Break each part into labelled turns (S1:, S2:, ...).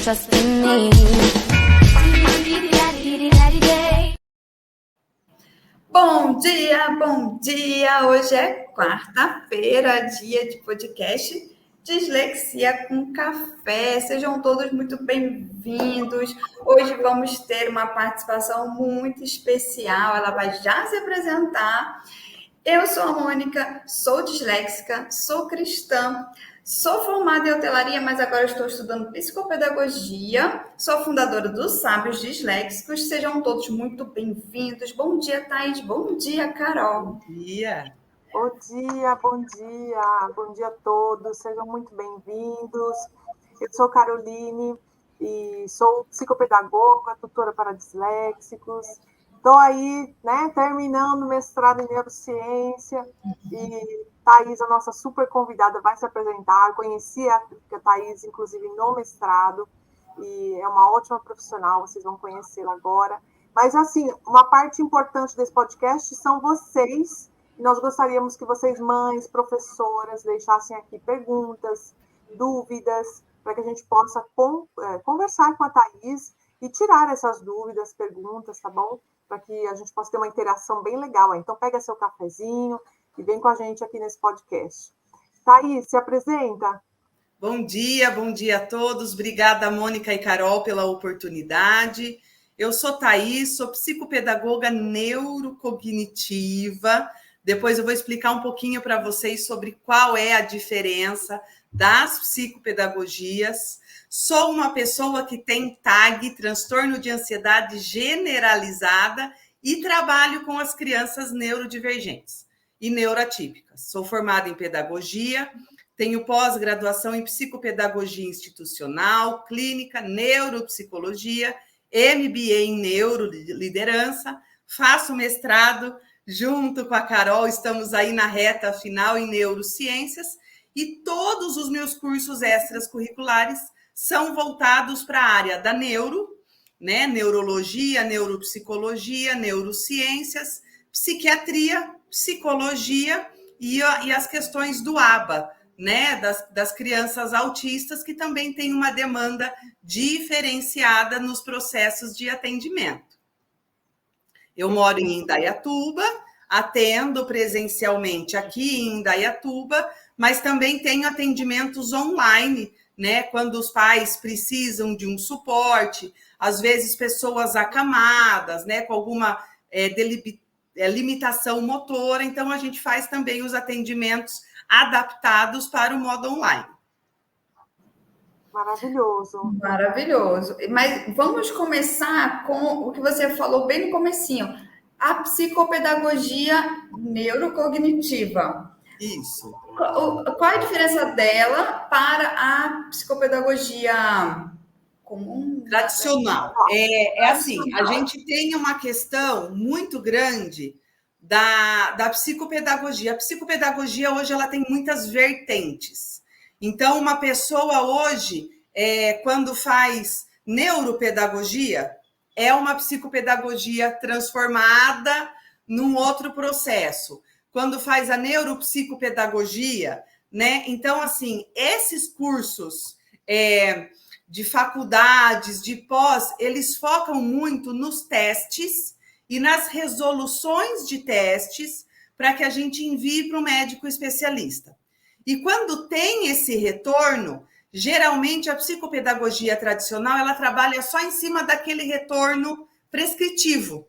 S1: trust in me.
S2: Bom dia, bom dia! Hoje é quarta-feira, dia de podcast Dislexia com Café. Sejam todos muito bem-vindos. Hoje vamos ter uma participação muito especial. Ela vai já se apresentar. Eu sou a Mônica, sou disléxica, sou cristã, sou formada em hotelaria, mas agora estou estudando psicopedagogia. Sou fundadora dos Sábios Disléxicos. Sejam todos muito bem-vindos. Bom dia, Thaís. Bom dia, Carol.
S3: Bom dia.
S4: Bom dia, bom dia. Bom dia a todos. Sejam muito bem-vindos. Eu sou Caroline e sou psicopedagoga, tutora para disléxicos. Estou aí, terminando o mestrado em neurociência e Thaís, a nossa super convidada, vai se apresentar. Eu conheci a Thaís, inclusive, no mestrado, e é uma ótima profissional, vocês vão conhecê-la agora. Mas, assim, uma parte importante desse podcast são vocês, e nós gostaríamos que vocês, mães, professoras, deixassem aqui perguntas, dúvidas, para que a gente possa conversar com a Thaís e tirar essas dúvidas, perguntas, tá bom? Para que a gente possa ter uma interação bem legal. Então, pega seu cafezinho e vem com a gente aqui nesse podcast. Thaís, se apresenta.
S3: Bom dia a todos. Obrigada, Mônica e Carol, pela oportunidade. Eu sou Thaís, sou psicopedagoga neurocognitiva. Depois eu vou explicar um pouquinho para vocês sobre qual é a diferença das psicopedagogias. Sou uma pessoa que tem TAG, transtorno de ansiedade generalizada, e trabalho com as crianças neurodivergentes e neuroatípicas. Sou formada em pedagogia, tenho pós-graduação em psicopedagogia institucional, clínica, neuropsicologia, MBA em neuroliderança, faço mestrado junto com a Carol, estamos aí na reta final em neurociências, e todos os meus cursos extras curriculares são voltados para a área da neurologia, neuropsicologia, neurociências, psiquiatria, psicologia e as questões do ABA, das crianças autistas, que também tem uma demanda diferenciada nos processos de atendimento. Eu moro em Indaiatuba, atendo presencialmente aqui em Indaiatuba, mas também tenho atendimentos online, quando os pais precisam de um suporte, às vezes pessoas acamadas, com alguma limitação motora, então a gente faz também os atendimentos adaptados para o modo online.
S4: Maravilhoso.
S2: Maravilhoso. Mas vamos começar com o que você falou bem no comecinho, a psicopedagogia neurocognitiva.
S3: Isso.
S2: Qual é a diferença dela para a psicopedagogia comum?
S3: Tradicional. É assim, a gente tem uma questão muito grande da psicopedagogia. A psicopedagogia hoje ela tem muitas vertentes. Então, uma pessoa hoje, quando faz neuropedagogia, é uma psicopedagogia transformada num outro processo. Quando faz a neuropsicopedagogia, Então, assim, esses cursos de faculdades, de pós, eles focam muito nos testes e nas resoluções de testes para que a gente envie para o médico especialista. E quando tem esse retorno, geralmente a psicopedagogia tradicional, ela trabalha só em cima daquele retorno prescritivo.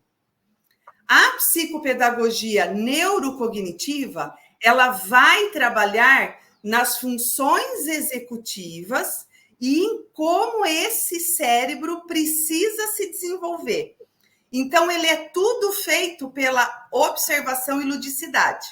S3: A psicopedagogia neurocognitiva, ela vai trabalhar nas funções executivas e em como esse cérebro precisa se desenvolver. Então, ele é tudo feito pela observação e ludicidade.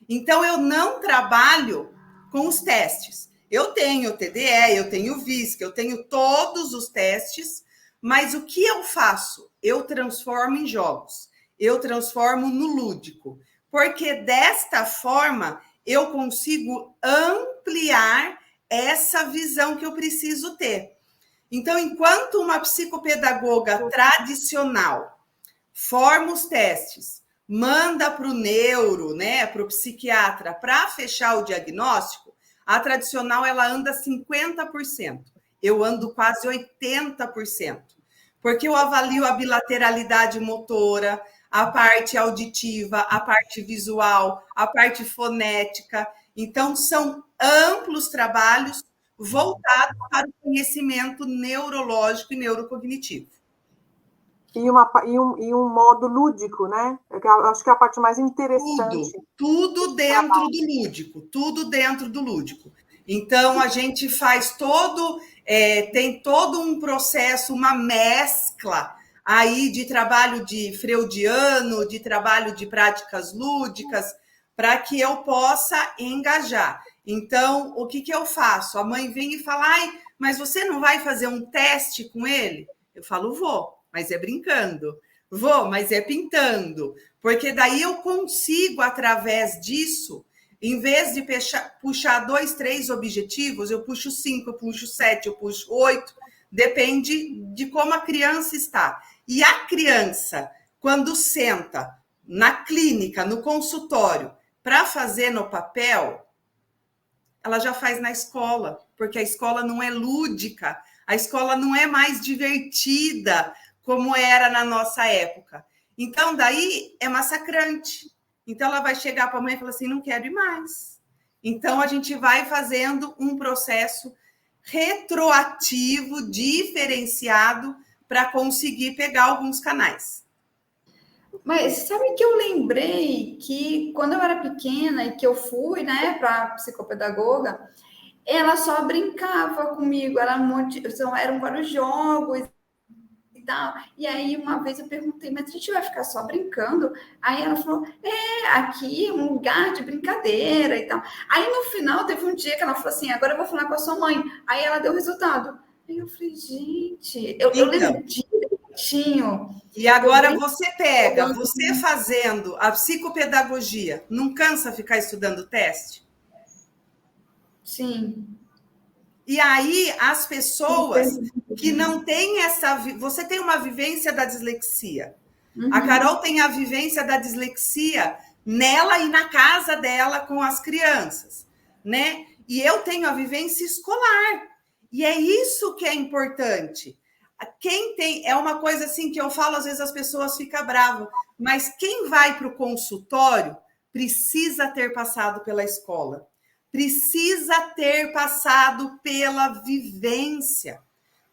S3: Então, eu não trabalho com os testes. Eu tenho TDE, eu tenho VISC, eu tenho todos os testes, mas o que eu faço? Eu transformo em jogos, eu transformo no lúdico, porque desta forma eu consigo ampliar essa visão que eu preciso ter. Então, enquanto uma psicopedagoga tradicional forma os testes, manda para o neuro, para o psiquiatra, para fechar o diagnóstico, a tradicional ela anda 50%. eu ando quase 80%, porque eu avalio a bilateralidade motora, a parte auditiva, a parte visual, a parte fonética. Então, são amplos trabalhos voltados para o conhecimento neurológico e neurocognitivo.
S4: E um modo lúdico, né? Eu acho que é a parte mais interessante.
S3: Tudo dentro do lúdico, tudo dentro do lúdico. Então, a gente faz tem todo um processo, uma mescla aí de trabalho de freudiano, de trabalho de práticas lúdicas, para que eu possa engajar. Então, o que eu faço? A mãe vem e fala, mas você não vai fazer um teste com ele? Eu falo, vou, mas é brincando. Vou, mas é pintando. Porque daí eu consigo, através disso, em vez de puxar 2, 3 objetivos, eu puxo 5, eu puxo 7, eu puxo 8, depende de como a criança está. E a criança, quando senta na clínica, no consultório, para fazer no papel, ela já faz na escola, porque a escola não é lúdica, a escola não é mais divertida como era na nossa época. Então, daí é massacrante. Então, ela vai chegar para a mãe e falar assim, não quero ir mais. Então, a gente vai fazendo um processo retroativo, diferenciado, para conseguir pegar alguns canais.
S2: Mas sabe que eu lembrei que quando eu era pequena e que eu fui, né, para psicopedagoga, ela só brincava comigo, eram vários jogos e tal. E aí uma vez eu perguntei, mas a gente vai ficar só brincando? Aí ela falou, aqui é um lugar de brincadeira e tal. Aí no final teve um dia que ela falou assim, agora eu vou falar com a sua mãe. Aí ela deu o resultado. Aí eu falei, gente, eu lembro direitinho.
S3: E agora você pega, você fazendo a psicopedagogia, não cansa ficar estudando teste?
S2: Sim.
S3: E aí, as pessoas que não têm você tem uma vivência da dislexia. Uhum. A Carol tem a vivência da dislexia nela e na casa dela com as crianças, né? E eu tenho a vivência escolar. E é isso que é importante. Quem tem... É uma coisa assim que eu falo, às vezes as pessoas ficam bravas, mas quem vai para o consultório precisa ter passado pela escola. Precisa ter passado pela vivência,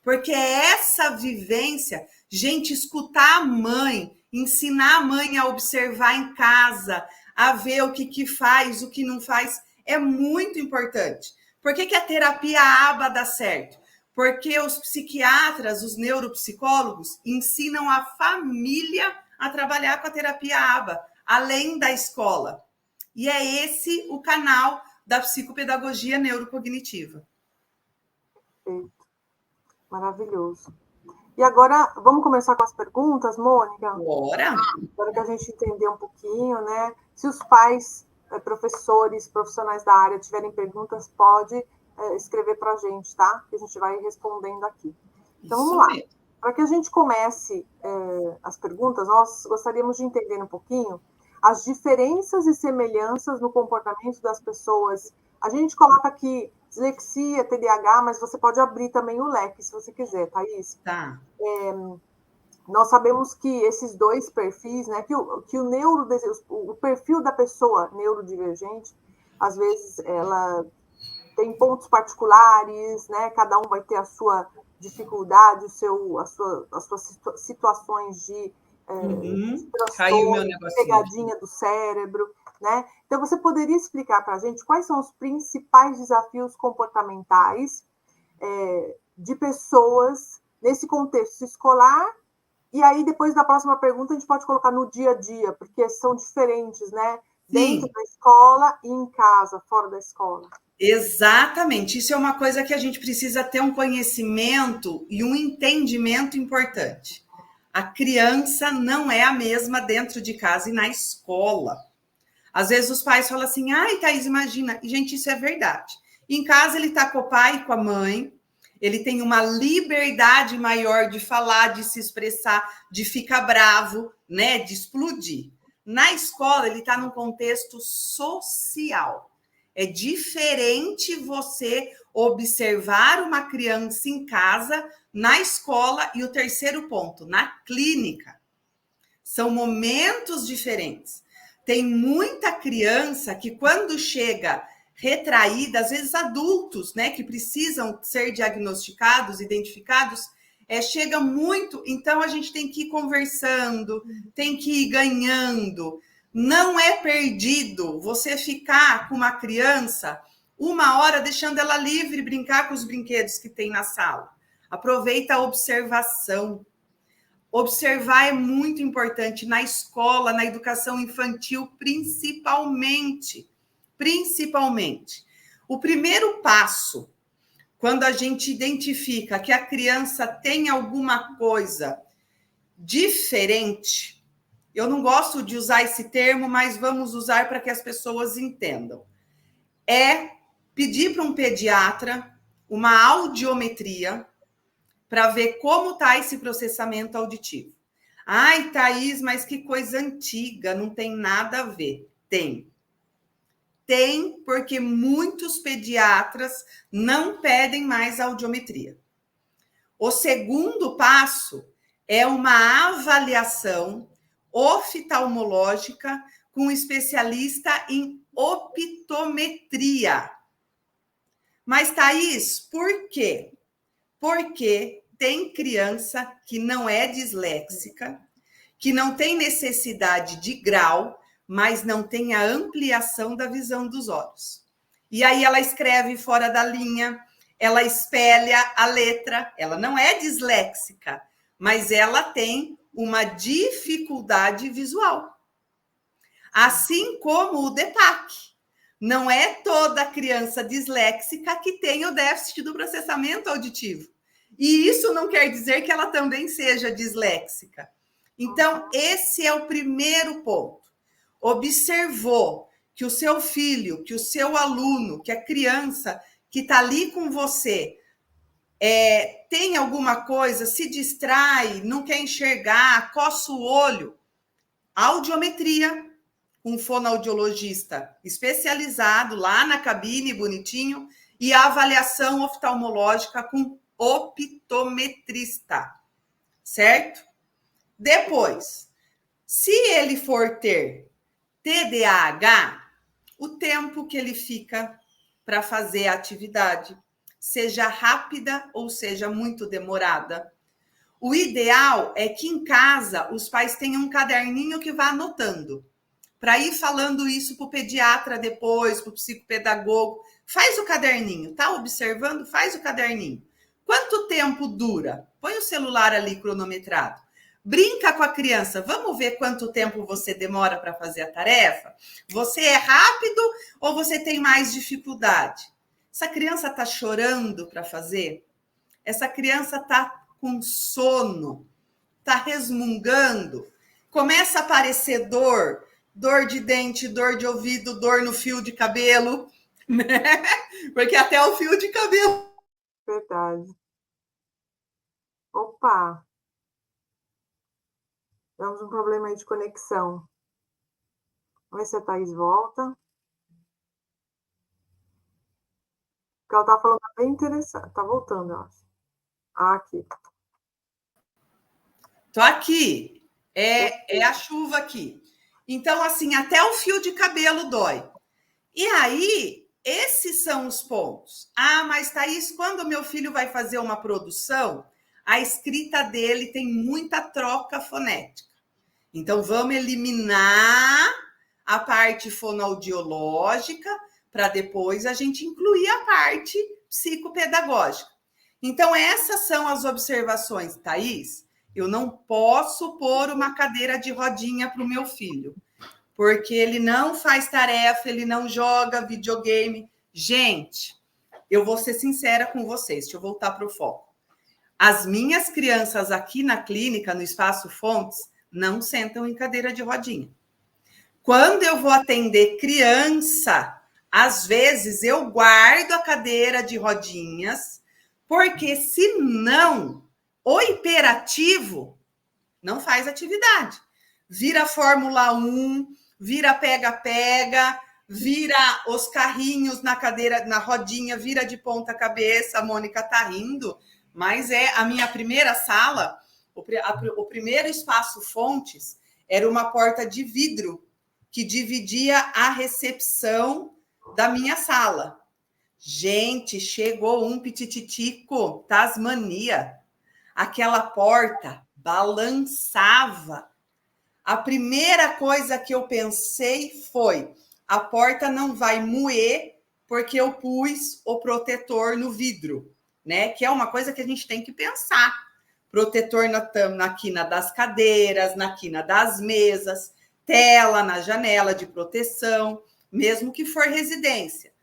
S3: porque é essa vivência, gente, escutar a mãe, ensinar a mãe a observar em casa, a ver o que faz, o que não faz, é muito importante. Por que a terapia ABA dá certo? Porque os psiquiatras, os neuropsicólogos, ensinam a família a trabalhar com a terapia ABA, além da escola. E é esse o canal da psicopedagogia neurocognitiva.
S4: Perfeito. Maravilhoso. E agora, vamos começar com as perguntas, Mônica?
S3: Bora!
S4: Para que a gente entender um pouquinho, né? Se os pais, professores, profissionais da área tiverem perguntas, pode escrever para a gente, tá? Que a gente vai respondendo aqui. Então, vamos lá. Para que a gente comece as perguntas, nós gostaríamos de entender um pouquinho as diferenças e semelhanças no comportamento das pessoas. A gente coloca aqui dislexia, TDAH, mas você pode abrir também o leque, se você quiser, Thaís.
S3: Tá.
S4: Nós sabemos que esses dois perfis, né, que o perfil da pessoa neurodivergente, às vezes ela tem pontos particulares, né, cada um vai ter a sua dificuldade, as suas situações de transtorno, pegadinha do cérebro, né? Então, você poderia explicar para a gente quais são os principais desafios comportamentais de pessoas nesse contexto escolar? E aí, depois da próxima pergunta, a gente pode colocar no dia a dia, porque são diferentes, né?
S3: Sim.
S4: Dentro da escola e em casa, fora da escola.
S3: Exatamente. Isso é uma coisa que a gente precisa ter um conhecimento e um entendimento importante. A criança não é a mesma dentro de casa e na escola. Às vezes os pais falam assim, Thaís, imagina. E, gente, isso é verdade. Em casa ele está com o pai e com a mãe, ele tem uma liberdade maior de falar, de se expressar, de ficar bravo, né, de explodir. Na escola, ele está num contexto social. É diferente você observar uma criança em casa, na escola, e o terceiro ponto, na clínica. São momentos diferentes. Tem muita criança que, quando chega retraída, às vezes adultos, né, que precisam ser diagnosticados, identificados, chega muito, então a gente tem que ir conversando, tem que ir ganhando. Não é perdido você ficar com uma criança 1 hora deixando ela livre brincar com os brinquedos que tem na sala. Aproveita a observação. Observar é muito importante na escola, na educação infantil, principalmente. Principalmente. O primeiro passo, quando a gente identifica que a criança tem alguma coisa diferente, eu não gosto de usar esse termo, mas vamos usar para que as pessoas entendam. É pedir para um pediatra uma audiometria para ver como está esse processamento auditivo. Ai, Thaís, mas que coisa antiga, não tem nada a ver. Tem. Tem, porque muitos pediatras não pedem mais audiometria. O segundo passo é uma avaliação oftalmológica com um especialista em optometria. Mas, Thaís, por quê? Porque tem criança que não é disléxica, que não tem necessidade de grau, mas não tem a ampliação da visão dos olhos. E aí ela escreve fora da linha, ela espelha a letra, ela não é disléxica, mas ela tem uma dificuldade visual. Assim como o DEPAC. Não é toda criança disléxica que tem o déficit do processamento auditivo. E isso não quer dizer que ela também seja disléxica. Então, esse é o primeiro ponto. Observou que o seu filho, que o seu aluno, que a criança que está ali com você tem alguma coisa, se distrai, não quer enxergar, coça o olho. Audiometria, um fonoaudiologista especializado lá na cabine, bonitinho, e a avaliação oftalmológica com optometrista, certo? Depois, se ele for ter TDAH, o tempo que ele fica para fazer a atividade, seja rápida ou seja muito demorada. O ideal é que em casa os pais tenham um caderninho que vá anotando, para ir falando isso para o pediatra depois, para o psicopedagogo. Faz o caderninho, tá observando? Faz o caderninho. Quanto tempo dura? Põe o celular ali cronometrado. Brinca com a criança. Vamos ver quanto tempo você demora para fazer a tarefa? Você é rápido ou você tem mais dificuldade? Essa criança está chorando para fazer? Essa criança está com sono? Está resmungando? Começa a aparecer dor de dente, dor de ouvido, dor no fio de cabelo, né? Porque até o fio de cabelo.
S4: Verdade. Opa! Temos um problema aí de conexão. Vamos ver se a Thaís volta. O que ela está falando é bem interessante. Está voltando, eu acho. Aqui.
S3: Tô aqui. É a chuva aqui. Então, assim, até o fio de cabelo dói. E aí, esses são os pontos. Ah, mas Thaís, quando meu filho vai fazer uma produção, a escrita dele tem muita troca fonética. Então, vamos eliminar a parte fonoaudiológica para depois a gente incluir a parte psicopedagógica. Então, essas são as observações, Thaís. Eu não posso pôr uma cadeira de rodinha para o meu filho, porque ele não faz tarefa, ele não joga videogame. Gente, eu vou ser sincera com vocês, deixa eu voltar para o foco. As minhas crianças aqui na clínica, no Espaço Fontes, não sentam em cadeira de rodinha. Quando eu vou atender criança, às vezes eu guardo a cadeira de rodinhas, porque senão o hiperativo não faz atividade. Vira Fórmula 1, vira pega-pega, vira os carrinhos na cadeira, na rodinha, vira de ponta cabeça. A Mônica tá rindo, mas é a minha primeira sala, o primeiro espaço fontes era uma porta de vidro que dividia a recepção da minha sala. Gente, chegou um pitititico, Tasmania. Aquela porta balançava. A primeira coisa que eu pensei foi: a porta não vai moer porque eu pus o protetor no vidro, né? Que é uma coisa que a gente tem que pensar. Protetor na quina das cadeiras, na quina das mesas, tela na janela de proteção, mesmo que for residência.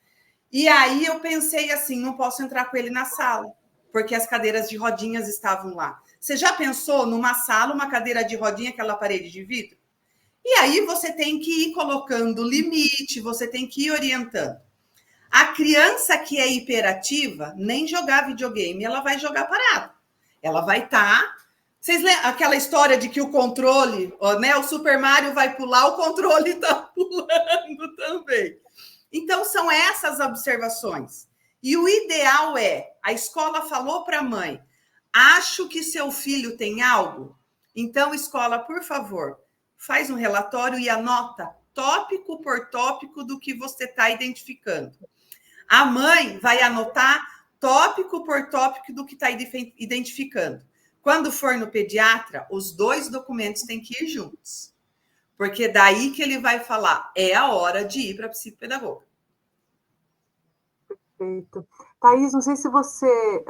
S3: E aí eu pensei assim, não posso entrar com ele na sala, porque as cadeiras de rodinhas estavam lá. Você já pensou numa sala, uma cadeira de rodinha, aquela parede de vidro? E aí você tem que ir colocando limite, você tem que ir orientando. A criança que é hiperativa, nem jogar videogame, ela vai jogar parado. Ela vai estar... Vocês lembram aquela história de que o controle, né, o Super Mario vai pular, o controle está pulando também. Então, são essas observações. E o ideal é, a escola falou para a mãe, acho que seu filho tem algo? Então, escola, por favor, faz um relatório e anota tópico por tópico do que você está identificando. A mãe vai anotar tópico por tópico do que está identificando. Quando for no pediatra, os 2 documentos têm que ir juntos. Porque daí que ele vai falar, é a hora de ir para a psicopedagoga.
S4: Perfeito. Thaís, não sei se você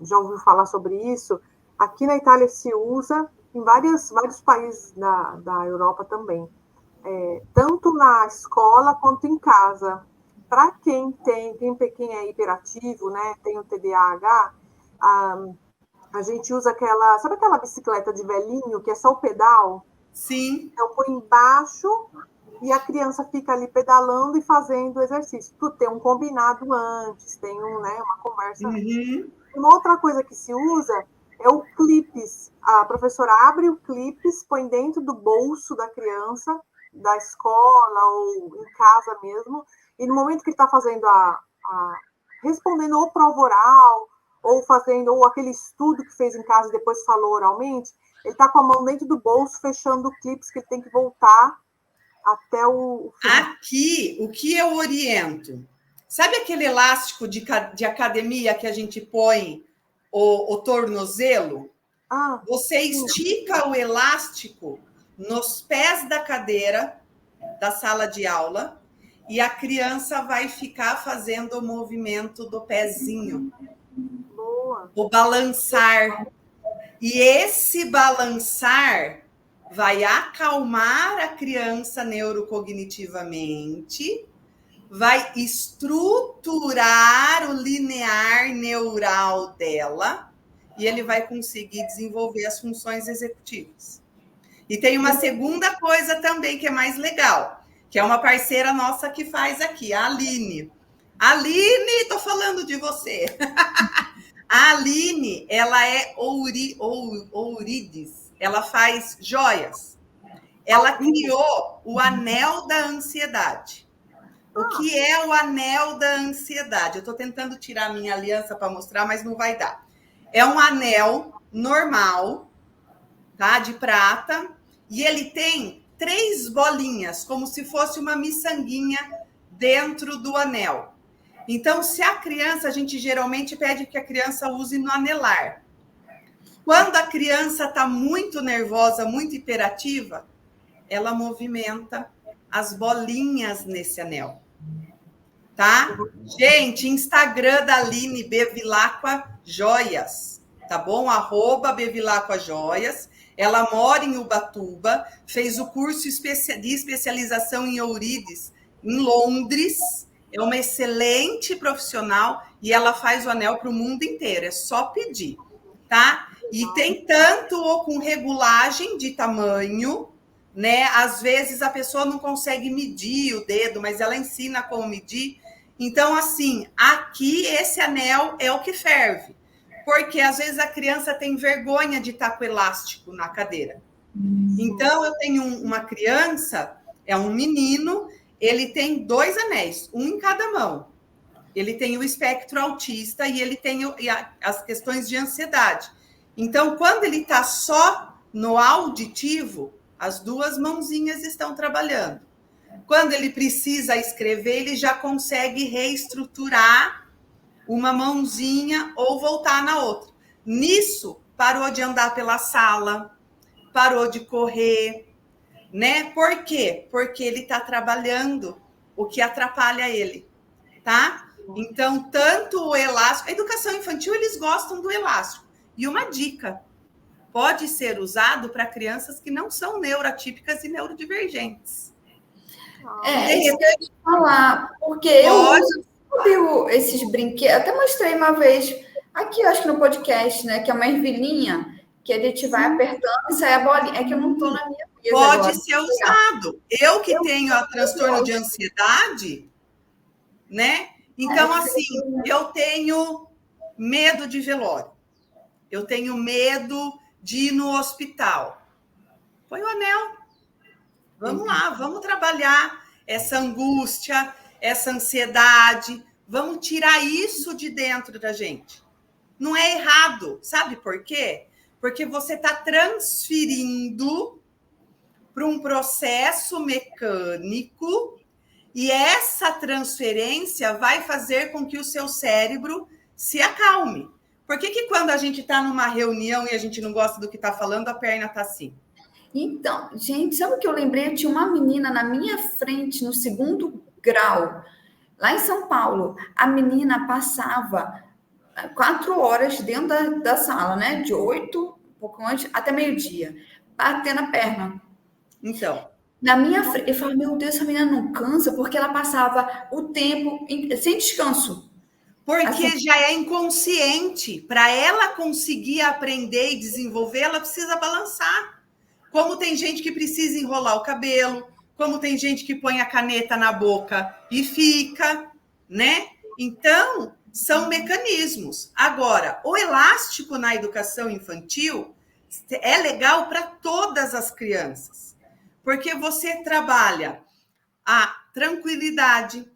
S4: já ouviu falar sobre isso. Aqui na Itália se usa, em vários países da Europa também. Tanto na escola quanto em casa. Para quem é hiperativo, né, tem o TDAH, a gente usa sabe aquela bicicleta de velhinho, que é só o pedal?
S3: Sim.
S4: Então, põe embaixo e a criança fica ali pedalando e fazendo o exercício. Tu tem um combinado antes, tem uma conversa.
S3: Uhum.
S4: Uma outra coisa que se usa é o clipes. A professora abre o clipes, põe dentro do bolso da criança, da escola ou em casa mesmo, e no momento que ele está fazendo respondendo ou prova oral, ou aquele estudo que fez em casa e depois falou oralmente, ele está com a mão dentro do bolso, fechando o clipes, que ele tem que voltar até o final.
S3: Aqui, o que eu oriento? Sabe aquele elástico de academia que a gente põe o tornozelo? Você estica o elástico nos pés da cadeira da sala de aula e a criança vai ficar fazendo o movimento do pezinho.
S4: Boa.
S3: O balançar. E esse balançar vai acalmar a criança neurocognitivamente, vai estruturar o linear neural dela e ele vai conseguir desenvolver as funções executivas. E tem uma segunda coisa também que é mais legal, que é uma parceira nossa que faz aqui, a Aline. Aline, tô falando de você. A Aline, ela é ourides, ela faz joias. Ela criou o anel da ansiedade. O que é o anel da ansiedade? Eu estou tentando tirar a minha aliança para mostrar, mas não vai dar. É um anel normal, tá? De prata, e ele tem 3 bolinhas, como se fosse uma miçanguinha dentro do anel. Então, se a criança, a gente geralmente pede que a criança use no anelar. Quando a criança está muito nervosa, muito hiperativa, ela movimenta as bolinhas nesse anel. Tá? Gente, Instagram da Aline Bevilacqua Joias, tá bom? @Bevilacqua Joias. Ela mora em Ubatuba, fez o curso de especialização em ourides em Londres. É uma excelente profissional e ela faz o anel para o mundo inteiro. É só pedir, tá? E tem tanto ou com regulagem de tamanho, né? Às vezes a pessoa não consegue medir o dedo, mas ela ensina como medir. Então, assim, aqui esse anel é o que ferve. Porque às vezes a criança tem vergonha de estar com elástico na cadeira. Então, eu tenho uma criança, é um menino, ele tem 2 anéis, um em cada mão. Ele tem o espectro autista e ele tem as questões de ansiedade. Então, quando ele está só no auditivo, as 2 mãozinhas estão trabalhando. Quando ele precisa escrever, ele já consegue reestruturar uma mãozinha ou voltar na outra. Nisso, parou de andar pela sala, parou de correr, né? Por quê? Porque ele está trabalhando o que atrapalha ele, tá? Então, tanto o elástico... A educação infantil, eles gostam do elástico. E uma dica, pode ser usado para crianças que não são neuroatípicas e neurodivergentes.
S2: Isso que eu ia falar, porque eu uso esses brinquedos, até mostrei uma vez, aqui eu acho que no podcast, né, que é uma ervilhinha, que a gente vai apertando e sai a bolinha, é que eu não estou na minha mesa
S3: Pode
S2: agora.
S3: ser usado. Eu que tenho a transtorno de ansiedade, né? Então, assim, eu tenho medo de velório. Eu tenho medo de ir no hospital. Põe o anel. Vamos lá, vamos trabalhar essa angústia, essa ansiedade. Vamos tirar isso de dentro da gente. Não é errado. Sabe por quê? Porque você está transferindo para um processo mecânico e essa transferência vai fazer com que o seu cérebro se acalme. Por que quando a gente está numa reunião e a gente não gosta do que está falando, a perna está assim?
S2: Então, gente, sabe o que eu lembrei? Eu tinha uma menina na minha frente, no 2º grau, lá em São Paulo. A menina passava 4 horas dentro da sala, né? De 8, um pouco antes, até meio-dia, batendo a perna.
S3: Então,
S2: na minha frente, eu falei, meu Deus, essa menina não cansa, porque ela passava o tempo sem descanso.
S3: Porque
S2: assim,
S3: já é inconsciente. Para ela conseguir aprender e desenvolver, ela precisa balançar. Como tem gente que precisa enrolar o cabelo, como tem gente que põe a caneta na boca e fica, né? Então, são mecanismos. Agora, o elástico na educação infantil é legal para todas as crianças, porque você trabalha a tranquilidade,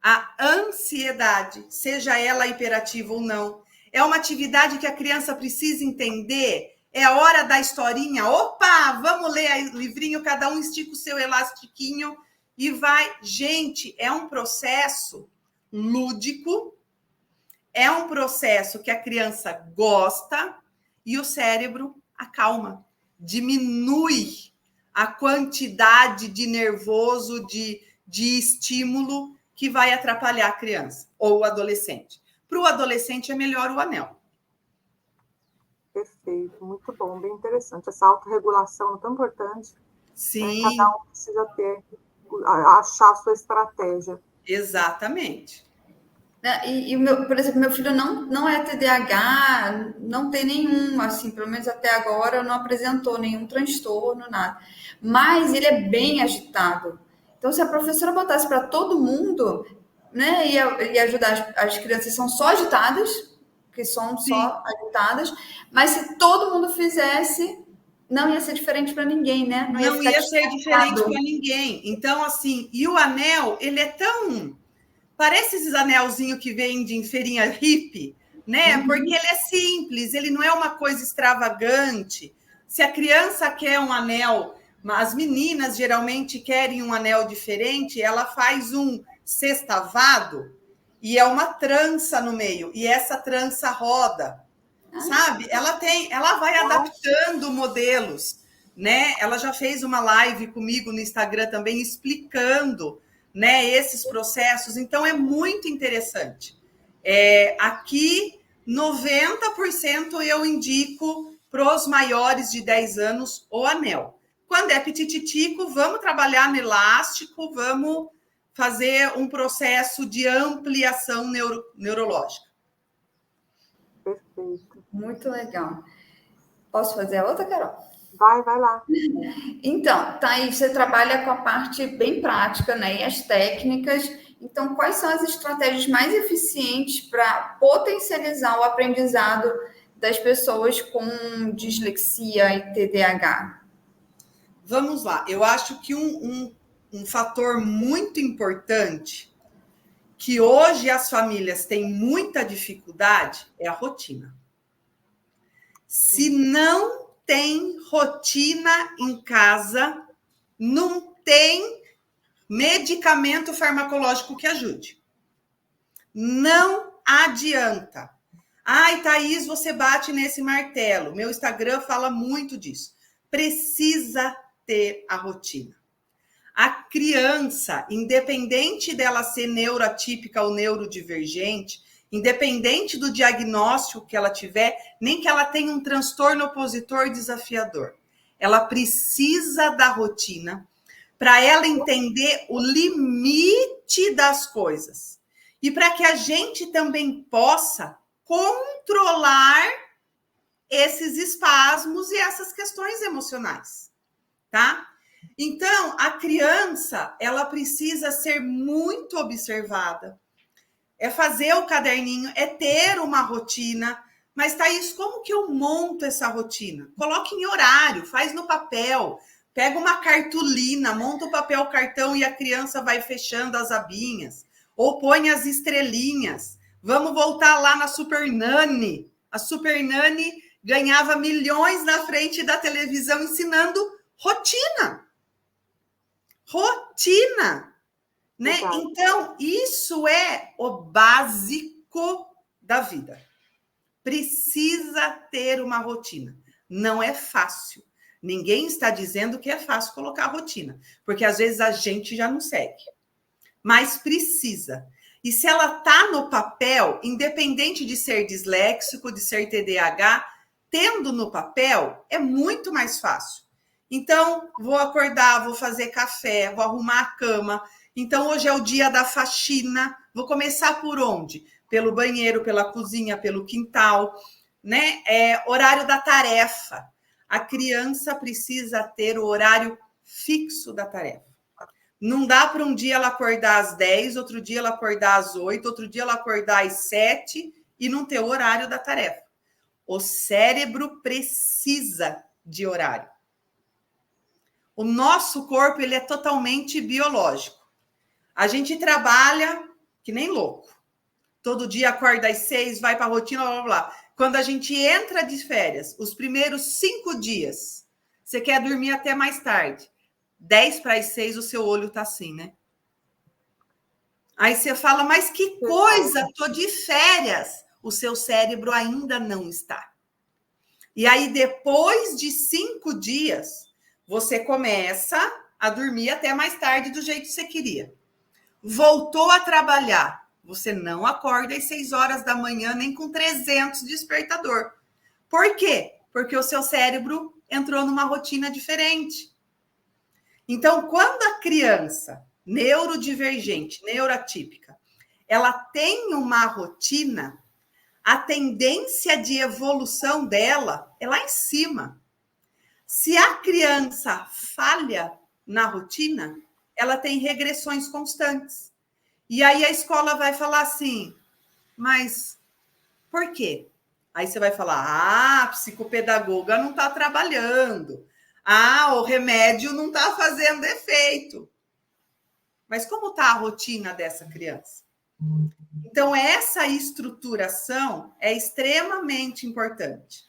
S3: a ansiedade, seja ela hiperativa ou não. É uma atividade que a criança precisa entender. É a hora da historinha. Opa, vamos ler aí o livrinho, cada um estica o seu elastiquinho e vai. Gente, é um processo lúdico, é um processo que a criança gosta e o cérebro acalma, diminui a quantidade de nervoso, de estímulo que vai atrapalhar a criança ou o adolescente. Para o adolescente é melhor o anel.
S4: Perfeito, muito bom, bem interessante. Essa autorregulação é tão importante.
S3: Sim.
S4: Né? Cada um precisa achar a sua estratégia.
S3: Exatamente.
S2: E por exemplo, meu filho não é TDAH, não tem nenhum, assim, pelo menos até agora, não apresentou nenhum transtorno, nada. Mas ele é bem agitado. Então, se a professora botasse para todo mundo, né, ia ajudar as crianças são só agitadas, que são só agitadas, mas se todo mundo fizesse, não ia ser diferente para ninguém, né?
S3: Não ia ser diferente para ninguém. Então, assim, e o anel, ele é tão... Parece esses anelzinhos que vêm em feirinha hippie, né? Porque ele é simples, ele não é uma coisa extravagante. Se a criança quer um anel, as meninas geralmente querem um anel diferente, ela faz um sextavado e é uma trança no meio, e essa trança roda, sabe? Ela vai adaptando modelos, né? Ela já fez uma live comigo no Instagram também explicando, né, esses processos, então é muito interessante. Aqui, 90% eu indico para os maiores de 10 anos o anel. Quando é pitititico, vamos trabalhar no elástico, vamos fazer um processo de ampliação neurológica.
S4: Perfeito.
S2: Muito legal. Posso fazer a outra, Carol?
S4: Vai lá.
S2: Então, tá aí, você trabalha com a parte bem prática, né? E as técnicas. Então, quais são as estratégias mais eficientes para potencializar o aprendizado das pessoas com dislexia e TDAH?
S3: Vamos lá. Eu acho que um fator muito importante que hoje as famílias têm muita dificuldade é a rotina. Se não tem rotina em casa, não tem medicamento farmacológico que ajude. Não adianta. Ai, Thaís, você bate nesse martelo. Meu Instagram fala muito disso. Precisa ter a rotina. A criança, independente dela ser neuroatípica ou neurodivergente, independente do diagnóstico que ela tiver, nem que ela tenha um transtorno opositor desafiador, ela precisa da rotina para ela entender o limite das coisas e para que a gente também possa controlar esses espasmos e essas questões emocionais, tá? Então, a criança, ela precisa ser muito observada. É fazer o caderninho, é ter uma rotina. Mas, Thaís, como que eu monto essa rotina? Coloque em horário, faz no papel. Pega uma cartolina, monta o papel cartão e a criança vai fechando as abinhas. Ou põe as estrelinhas. Vamos voltar lá na Super Nani. A Super Nani ganhava milhões na frente da televisão ensinando rotina. Rotina, né? Exato. Então, isso é o básico da vida. Precisa ter uma rotina. Não é fácil. Ninguém está dizendo que é fácil colocar a rotina, porque às vezes a gente já não segue. Mas precisa. E se ela está no papel, independente de ser disléxico, de ser TDAH, tendo no papel, é muito mais fácil. Então, vou acordar, vou fazer café, vou arrumar a cama. Então, hoje é o dia da faxina. Vou começar por onde? Pelo banheiro, pela cozinha, pelo quintal, né? Horário da tarefa. A criança precisa ter o horário fixo da tarefa. Não dá para um dia ela acordar às 10, outro dia ela acordar às 8, outro dia ela acordar às 7 e não ter o horário da tarefa. O cérebro precisa de horário. O nosso corpo, ele é totalmente biológico. A gente trabalha que nem louco. Todo dia acorda às 6, vai para a rotina, blá, blá, blá. Quando a gente entra de férias, os primeiros 5 dias, você quer dormir até mais tarde. 10 para as 6, o seu olho tá assim, né? Aí você fala, mas que coisa, tô de férias. O seu cérebro ainda não está. E aí, depois de 5 dias, você começa a dormir até mais tarde do jeito que você queria. Voltou a trabalhar. Você não acorda às 6 horas da manhã, nem com 300 despertador. Por quê? Porque o seu cérebro entrou numa rotina diferente. Então, quando a criança neurodivergente, neuroatípica, ela tem uma rotina, a tendência de evolução dela é lá em cima. Se a criança falha na rotina, ela tem regressões constantes. E aí a escola vai falar assim, mas por quê? Aí você vai falar, a psicopedagoga não está trabalhando. O remédio não está fazendo efeito. Mas como está a rotina dessa criança? Então, essa estruturação é extremamente importante,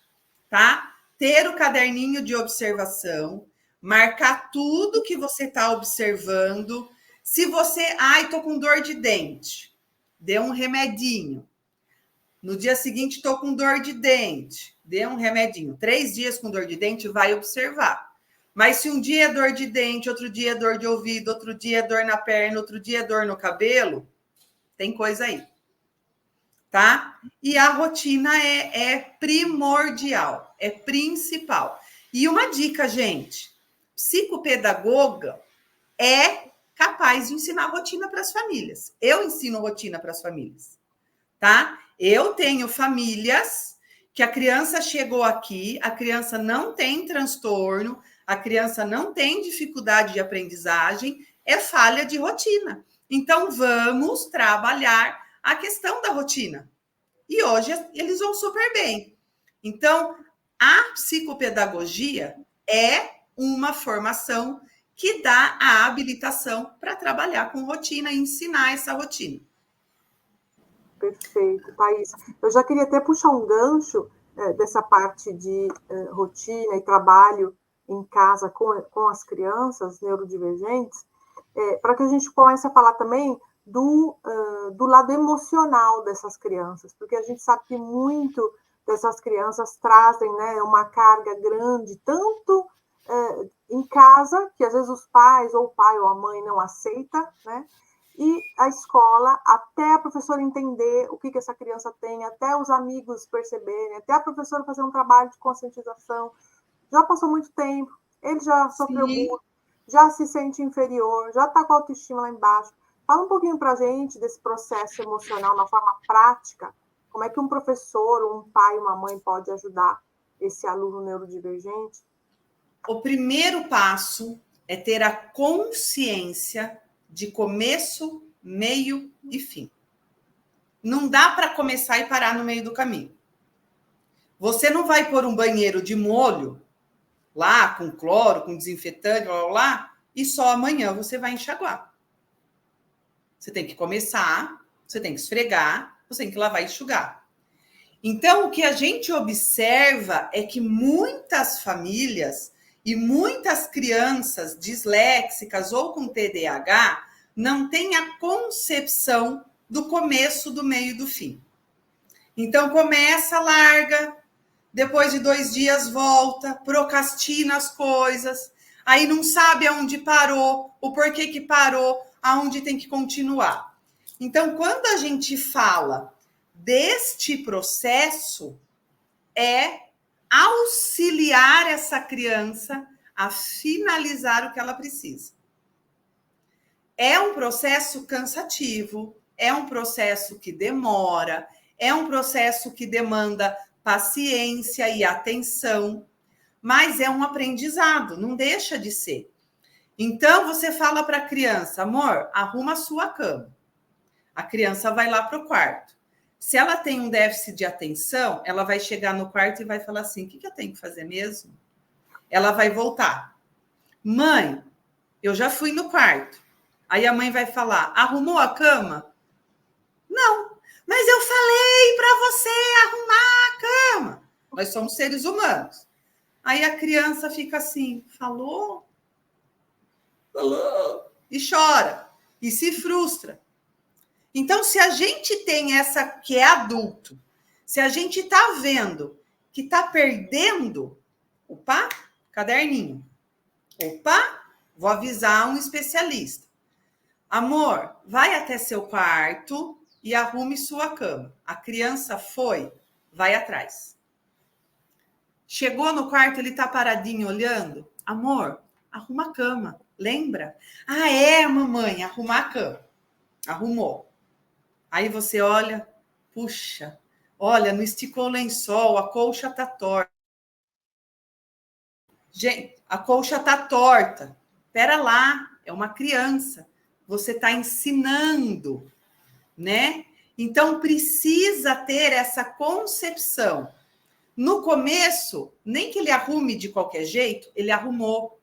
S3: tá? Ter o caderninho de observação, marcar tudo que você está observando. Se você, estou com dor de dente, dê um remedinho. No dia seguinte, estou com dor de dente, dê um remedinho. 3 dias com dor de dente, vai observar. Mas se um dia é dor de dente, outro dia é dor de ouvido, outro dia é dor na perna, outro dia é dor no cabelo, tem coisa aí. Tá? E a rotina é primordial, é principal. E uma dica, gente, psicopedagoga é capaz de ensinar rotina para as famílias. Eu ensino rotina para as famílias, tá? Eu tenho famílias que a criança chegou aqui, a criança não tem transtorno, a criança não tem dificuldade de aprendizagem, é falha de rotina. Então, vamos trabalhar a questão da rotina. E hoje eles vão super bem. Então, a psicopedagogia é uma formação que dá a habilitação para trabalhar com rotina e ensinar essa rotina.
S4: Perfeito, Thaís. Eu já queria até puxar um gancho dessa parte de rotina e trabalho em casa com as crianças neurodivergentes, para que a gente comece a falar também do lado emocional dessas crianças, porque a gente sabe que muito dessas crianças trazem, né, uma carga grande, tanto em casa, que às vezes os pais, ou o pai ou a mãe não aceita, né? E a escola, até a professora entender o que essa criança tem, até os amigos perceberem, até a professora fazer um trabalho de conscientização. Já passou muito tempo, ele já sofreu bullying, já se sente inferior, já está com a autoestima lá embaixo. Fala um pouquinho para a gente desse processo emocional, na forma prática. Como é que um professor, um pai, uma mãe pode ajudar esse aluno neurodivergente?
S3: O primeiro passo é ter a consciência de começo, meio e fim. Não dá para começar e parar no meio do caminho. Você não vai pôr um banheiro de molho lá, com cloro, com desinfetante, lá, e só amanhã você vai enxaguar. Você tem que começar, você tem que esfregar, você tem que lavar e enxugar. Então, o que a gente observa é que muitas famílias e muitas crianças disléxicas ou com TDAH não têm a concepção do começo, do meio e do fim. Então, começa, larga, depois de 2 dias volta, procrastina as coisas, aí não sabe aonde parou, o porquê que parou, aonde tem que continuar. Então, quando a gente fala deste processo, é auxiliar essa criança a finalizar o que ela precisa. É um processo cansativo, é um processo que demora, é um processo que demanda paciência e atenção, mas é um aprendizado, não deixa de ser. Então, você fala para a criança, amor, arruma a sua cama. A criança vai lá para o quarto. Se ela tem um déficit de atenção, ela vai chegar no quarto e vai falar assim, o que eu tenho que fazer mesmo? Ela vai voltar. Mãe, eu já fui no quarto. Aí a mãe vai falar, arrumou a cama? Não, mas eu falei para você arrumar a cama. Nós somos seres humanos. Aí a criança fica assim, falou? Falou. E chora, e se frustra. Então, se a gente tem essa que é adulto, se a gente está vendo que está perdendo, opa, caderninho. Opa, vou avisar um especialista. Amor, vai até seu quarto e arrume sua cama. A criança foi, vai atrás. Chegou no quarto, ele está paradinho olhando. Amor, arruma a cama, lembra? Ah, é, mamãe, arrumar a cama. Arrumou. Aí você olha, puxa, olha, não esticou o lençol, a colcha tá torta. Gente, a colcha tá torta. Pera lá, é uma criança. Você está ensinando, né? Então, precisa ter essa concepção. No começo, nem que ele arrume de qualquer jeito, ele arrumou.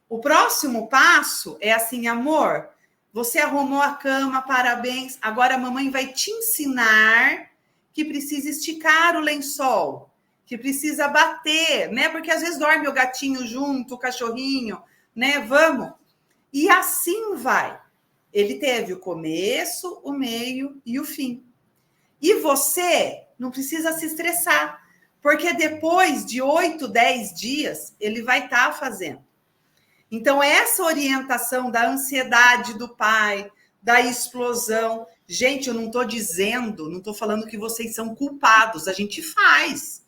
S3: O próximo passo é assim, amor, você arrumou a cama, parabéns. Agora a mamãe vai te ensinar que precisa esticar o lençol, que precisa bater, né? Porque às vezes dorme o gatinho junto, o cachorrinho, né? Vamos. E assim vai. Ele teve o começo, o meio e o fim. E você não precisa se estressar, porque depois de 8, 10 dias, ele vai estar fazendo. Então, essa orientação da ansiedade do pai, da explosão. Gente, eu não estou dizendo, não estou falando que vocês são culpados, a gente faz.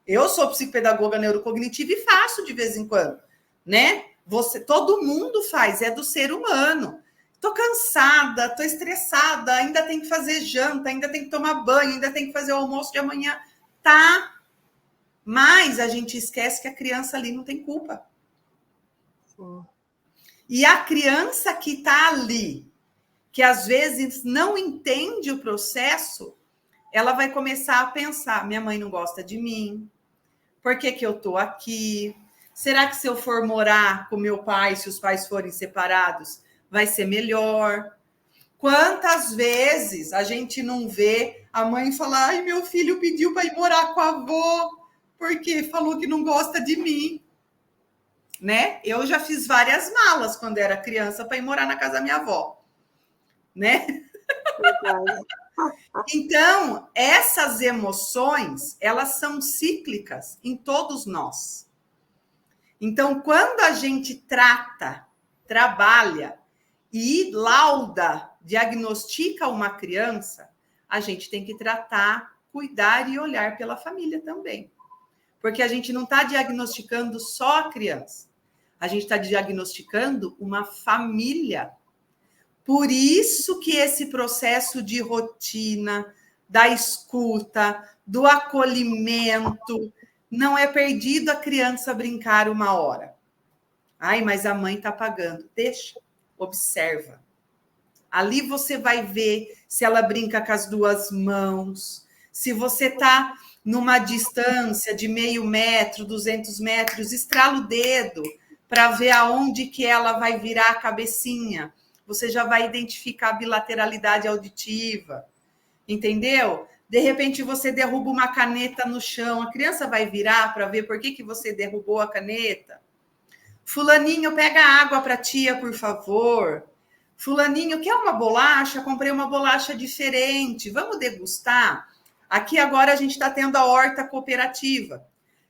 S3: Eu sou psicopedagoga neurocognitiva e faço de vez em quando, né? Todo mundo faz, é do ser humano. Estou cansada, estou estressada, ainda tem que fazer janta, ainda tem que tomar banho, ainda tem que fazer o almoço de amanhã. Tá, mas a gente esquece que a criança ali não tem culpa. Sim. E a criança que está ali, que às vezes não entende o processo, ela vai começar a pensar, minha mãe não gosta de mim, por que eu estou aqui? Será que se eu for morar com meu pai, se os pais forem separados, vai ser melhor? Quantas vezes a gente não vê a mãe falar: ai, meu filho pediu para ir morar com a avó, porque falou que não gosta de mim, né? Eu já fiz várias malas quando era criança para ir morar na casa da minha avó, né? Então, essas emoções, elas são cíclicas em todos nós. Então, quando a gente trata, trabalha e lauda, diagnostica uma criança, a gente tem que tratar, cuidar e olhar pela família também. Porque a gente não está diagnosticando só a criança, a gente está diagnosticando uma família. Por isso que esse processo de rotina, da escuta, do acolhimento, não é perdido a criança brincar uma hora. Ai, mas a mãe está pagando. Deixa, observa. Ali você vai ver se ela brinca com as duas mãos, se você está numa distância de meio metro, 200 metros, estrala o dedo para ver aonde que ela vai virar a cabecinha. Você já vai identificar a bilateralidade auditiva, entendeu? De repente você derruba uma caneta no chão, a criança vai virar para ver por que você derrubou a caneta. Fulaninho, pega água para tia, por favor. Fulaninho, quer uma bolacha? Comprei uma bolacha diferente, vamos degustar? Aqui agora a gente está tendo a horta cooperativa.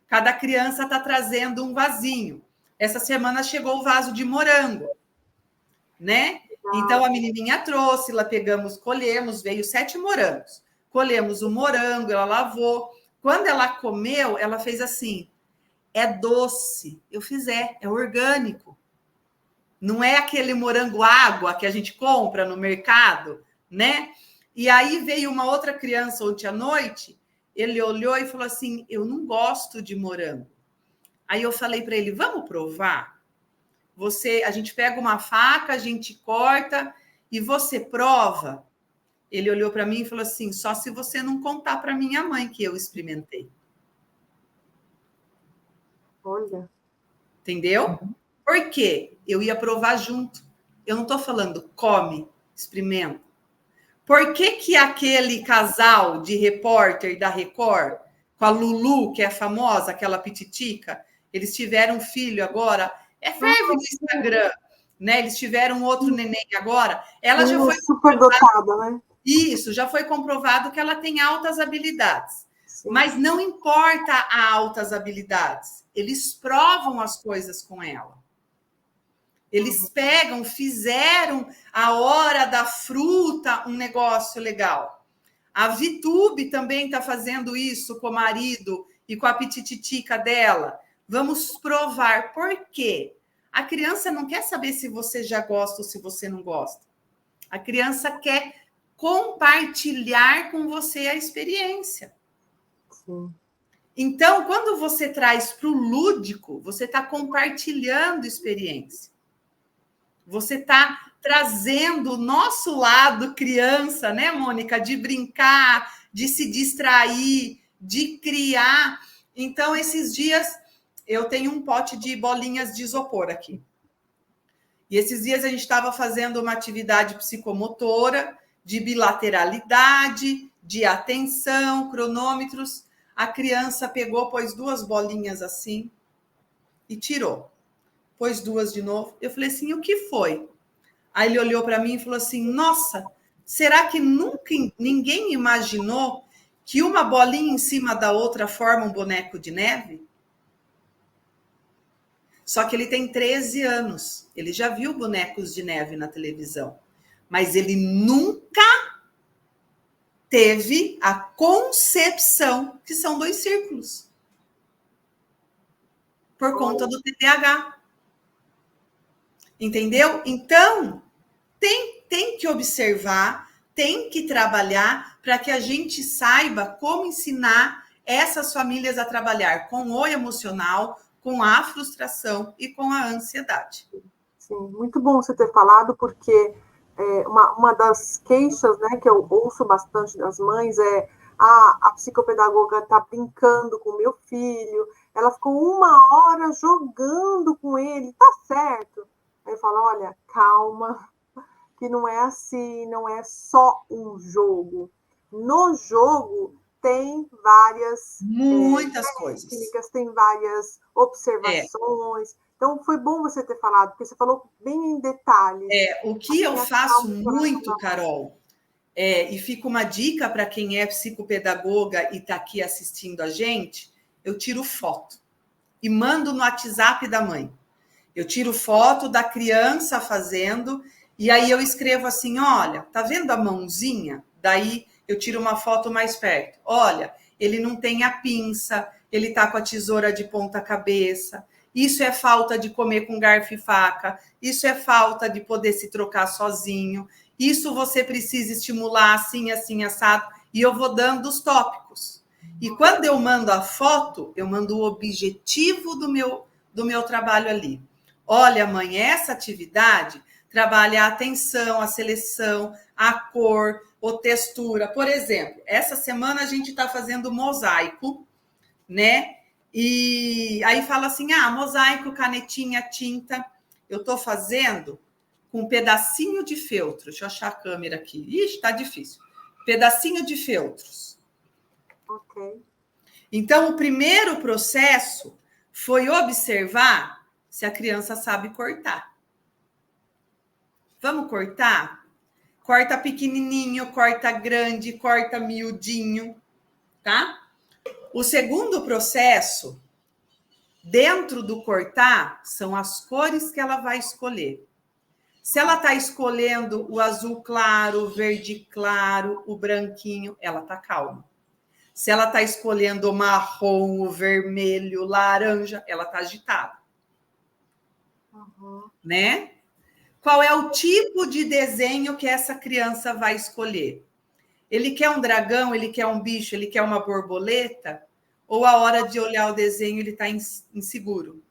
S3: Cada criança está trazendo um vasinho. Essa semana chegou o vaso de morango, né? Então a menininha trouxe, lá pegamos, colhemos, veio 7 morangos. Colhemos o morango, ela lavou. Quando ela comeu, ela fez assim: é doce. Eu fiz, é orgânico. Não é aquele morango água que a gente compra no mercado, né? E aí veio uma outra criança ontem à noite, ele olhou e falou assim: eu não gosto de morango. Aí eu falei para ele: vamos provar? A gente pega uma faca, a gente corta e você prova. Ele olhou para mim e falou assim: só se você não contar para minha mãe que eu experimentei.
S4: Olha.
S3: Entendeu? Por quê? Eu ia provar junto. Eu não estou falando come, experimenta. Por que aquele casal de repórter da Record, com a Lulu, que é famosa, aquela pititica, eles tiveram um filho agora, ferve no Instagram, né? Eles tiveram outro neném agora. Ela já foi
S4: super dotada, né?
S3: Isso, já foi comprovado que ela tem altas habilidades.
S4: Sim.
S3: Mas não importa a altas habilidades, eles provam as coisas com ela. Eles pegam, fizeram a hora da fruta um negócio legal. A Vitube também está fazendo isso com o marido e com a pitititica dela. Vamos provar. Por quê? A criança não quer saber se você já gosta ou se você não gosta. A criança quer compartilhar com você a experiência.
S4: Sim.
S3: Então, quando você traz para o lúdico, você está compartilhando experiência. Você está trazendo o nosso lado criança, né, Mônica? De brincar, de se distrair, de criar. Então, esses dias, eu tenho um pote de bolinhas de isopor aqui. E esses dias a gente estava fazendo uma atividade psicomotora, de bilateralidade, de atenção, cronômetros. A criança pegou, pôs 2 bolinhas assim e tirou. Pôs 2 de novo. Eu falei assim: o que foi? Aí ele olhou para mim e falou assim: nossa, será que nunca ninguém imaginou que uma bolinha em cima da outra forma um boneco de neve? Só que ele tem 13 anos. Ele já viu bonecos de neve na televisão. Mas ele nunca teve a concepção que são 2 círculos. Por conta do TDAH. Entendeu? Então, tem que observar, tem que trabalhar para que a gente saiba como ensinar essas famílias a trabalhar com o emocional, com a frustração e com a ansiedade.
S4: Sim, muito bom você ter falado, porque uma das queixas, né, que eu ouço bastante das mães é: a psicopedagoga está brincando com o meu filho, Ela ficou 1 hora jogando com ele, tá certo? Aí eu falo, olha, calma, que não é assim, não é só um jogo. No jogo tem várias
S3: Muitas coisas.
S4: técnicas, tem várias observações. Então, foi bom você ter falado, porque você falou bem em detalhes.
S3: O que eu faço muito, Carol, e fica uma dica para quem é psicopedagoga e está aqui assistindo a gente, eu tiro foto e mando no WhatsApp da mãe. Eu tiro foto da criança fazendo e aí eu escrevo assim, olha, tá vendo a mãozinha? Daí eu tiro uma foto mais perto. Olha, ele não tem a pinça, ele tá com a tesoura de ponta cabeça. Isso é falta de comer com garfo e faca. Isso é falta de poder se trocar sozinho. Isso você precisa estimular assim, assim, assado. E eu vou dando os tópicos. E quando eu mando a foto, eu mando o objetivo do meu trabalho ali. Olha, mãe, essa atividade trabalha a atenção, a seleção, a cor, a textura. Por exemplo, essa semana a gente está fazendo mosaico, né? E aí fala assim, mosaico, canetinha, tinta. Eu estou fazendo com um pedacinho de feltro. Deixa eu achar a câmera aqui. Ixi, tá difícil. Pedacinho de feltros.
S4: Ok.
S3: Então, o primeiro processo foi observar se a criança sabe cortar. Vamos cortar? Corta pequenininho, corta grande, corta miudinho, tá? O segundo processo, dentro do cortar, são as cores que ela vai escolher. Se ela está escolhendo o azul claro, o verde claro, o branquinho, ela está calma. Se ela está escolhendo o marrom, o vermelho, o laranja, ela está agitada. Né? Qual é o tipo de desenho que essa criança vai escolher? Ele quer um dragão, ele quer um bicho, ele quer uma borboleta? Ou a hora de olhar o desenho ele está inseguro?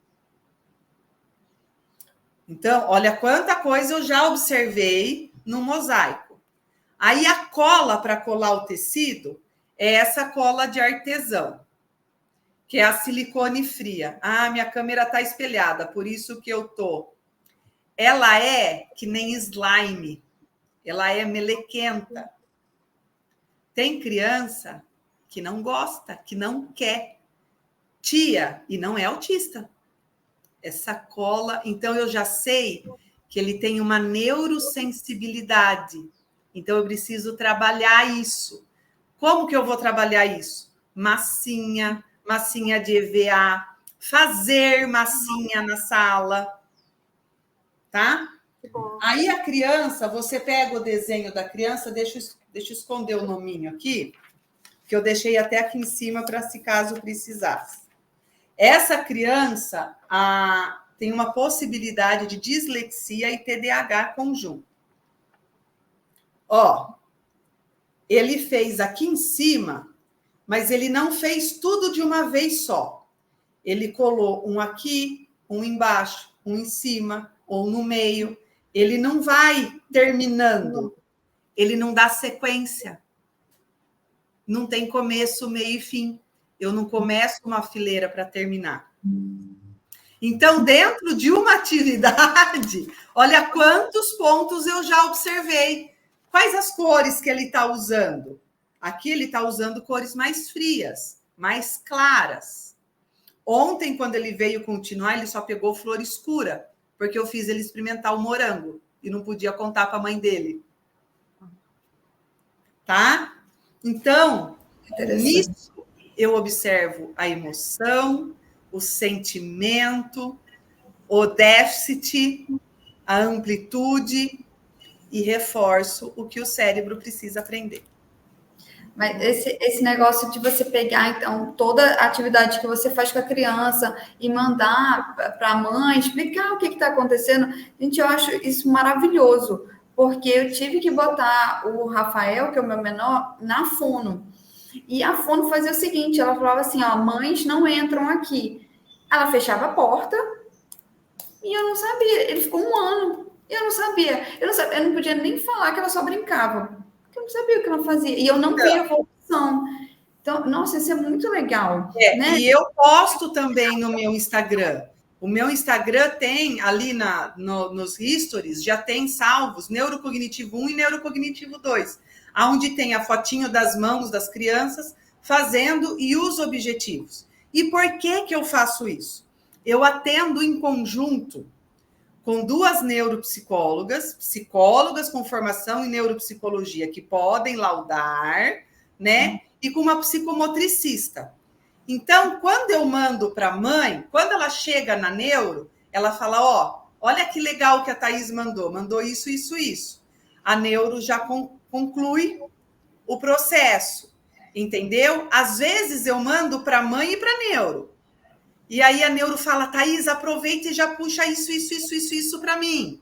S3: Então, olha quanta coisa eu já observei no mosaico. Aí a cola para colar o tecido é essa cola de artesão, que é a silicone fria. Minha câmera está espelhada, por isso que eu tô. Ela é que nem slime, ela é melequenta. Tem criança que não gosta, que não quer. Tia, e não é autista. Essa cola, então eu já sei que ele tem uma neurosensibilidade. Então eu preciso trabalhar isso. Como que eu vou trabalhar isso? Massinha de EVA, fazer massinha na sala, tá? Aí a criança, você pega o desenho da criança, deixa eu esconder o nominho aqui, que eu deixei até aqui em cima para se caso precisasse. Essa criança tem uma possibilidade de dislexia e TDAH conjunto. Ele fez aqui em cima, mas ele não fez tudo de uma vez só. Ele colou um aqui, um embaixo, um em cima, ou no meio. Ele não vai terminando. Ele não dá sequência. Não tem começo, meio e fim. Eu não começo uma fileira para terminar. Então, dentro de uma atividade, olha quantos pontos eu já observei. Quais as cores que ele está usando? Aqui ele está usando cores mais frias, mais claras. Ontem, quando ele veio continuar, ele só pegou flor escura, porque eu fiz ele experimentar o morango e não podia contar para a mãe dele. Tá? Então, nisso eu observo a emoção, o sentimento, o déficit, a amplitude e reforço o que o cérebro precisa aprender.
S2: Mas esse negócio de você pegar, então, toda a atividade que você faz com a criança e mandar para a mãe, explicar o que está acontecendo, gente, eu acho isso maravilhoso, porque eu tive que botar o Rafael, que é o meu menor, na fono. E a fono fazia o seguinte, ela falava assim, mães não entram aqui. Ela fechava a porta e eu não sabia. Ele ficou 1 ano e eu não sabia. Eu não podia nem falar que ela só brincava. Eu não sabia o que ela fazia. E eu não vi evolução. Então, nossa, isso é muito legal, né?
S3: E eu posto também no meu Instagram. O meu Instagram tem ali nos stories, já tem salvos Neurocognitivo 1 e Neurocognitivo 2, onde tem a fotinho das mãos das crianças fazendo e os objetivos. E por que eu faço isso? Eu atendo em conjunto com 2 neuropsicólogas, psicólogas com formação em neuropsicologia, que podem laudar, né? E com uma psicomotricista. Então, quando eu mando para a mãe, quando ela chega na neuro, ela fala, ó, olha que legal que a Thaís mandou isso, isso, isso. A neuro já conclui o processo, entendeu? Às vezes eu mando para a mãe e para a neuro. E aí a neuro fala, Thaís, aproveita e já puxa isso para mim,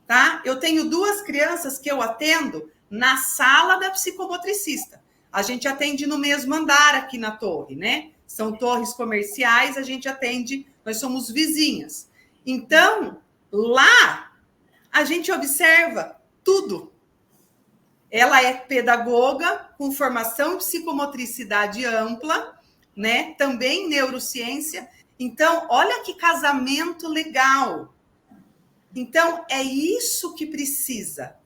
S3: tá? Eu tenho 2 crianças que eu atendo na sala da psicomotricista. A gente atende no mesmo andar aqui na torre, né? São torres comerciais, a gente atende, nós somos vizinhas. Então, lá, a gente observa tudo. Ela é pedagoga com formação em psicomotricidade ampla, né? Também em neurociência. Então, olha que casamento legal. Então, é isso que precisa,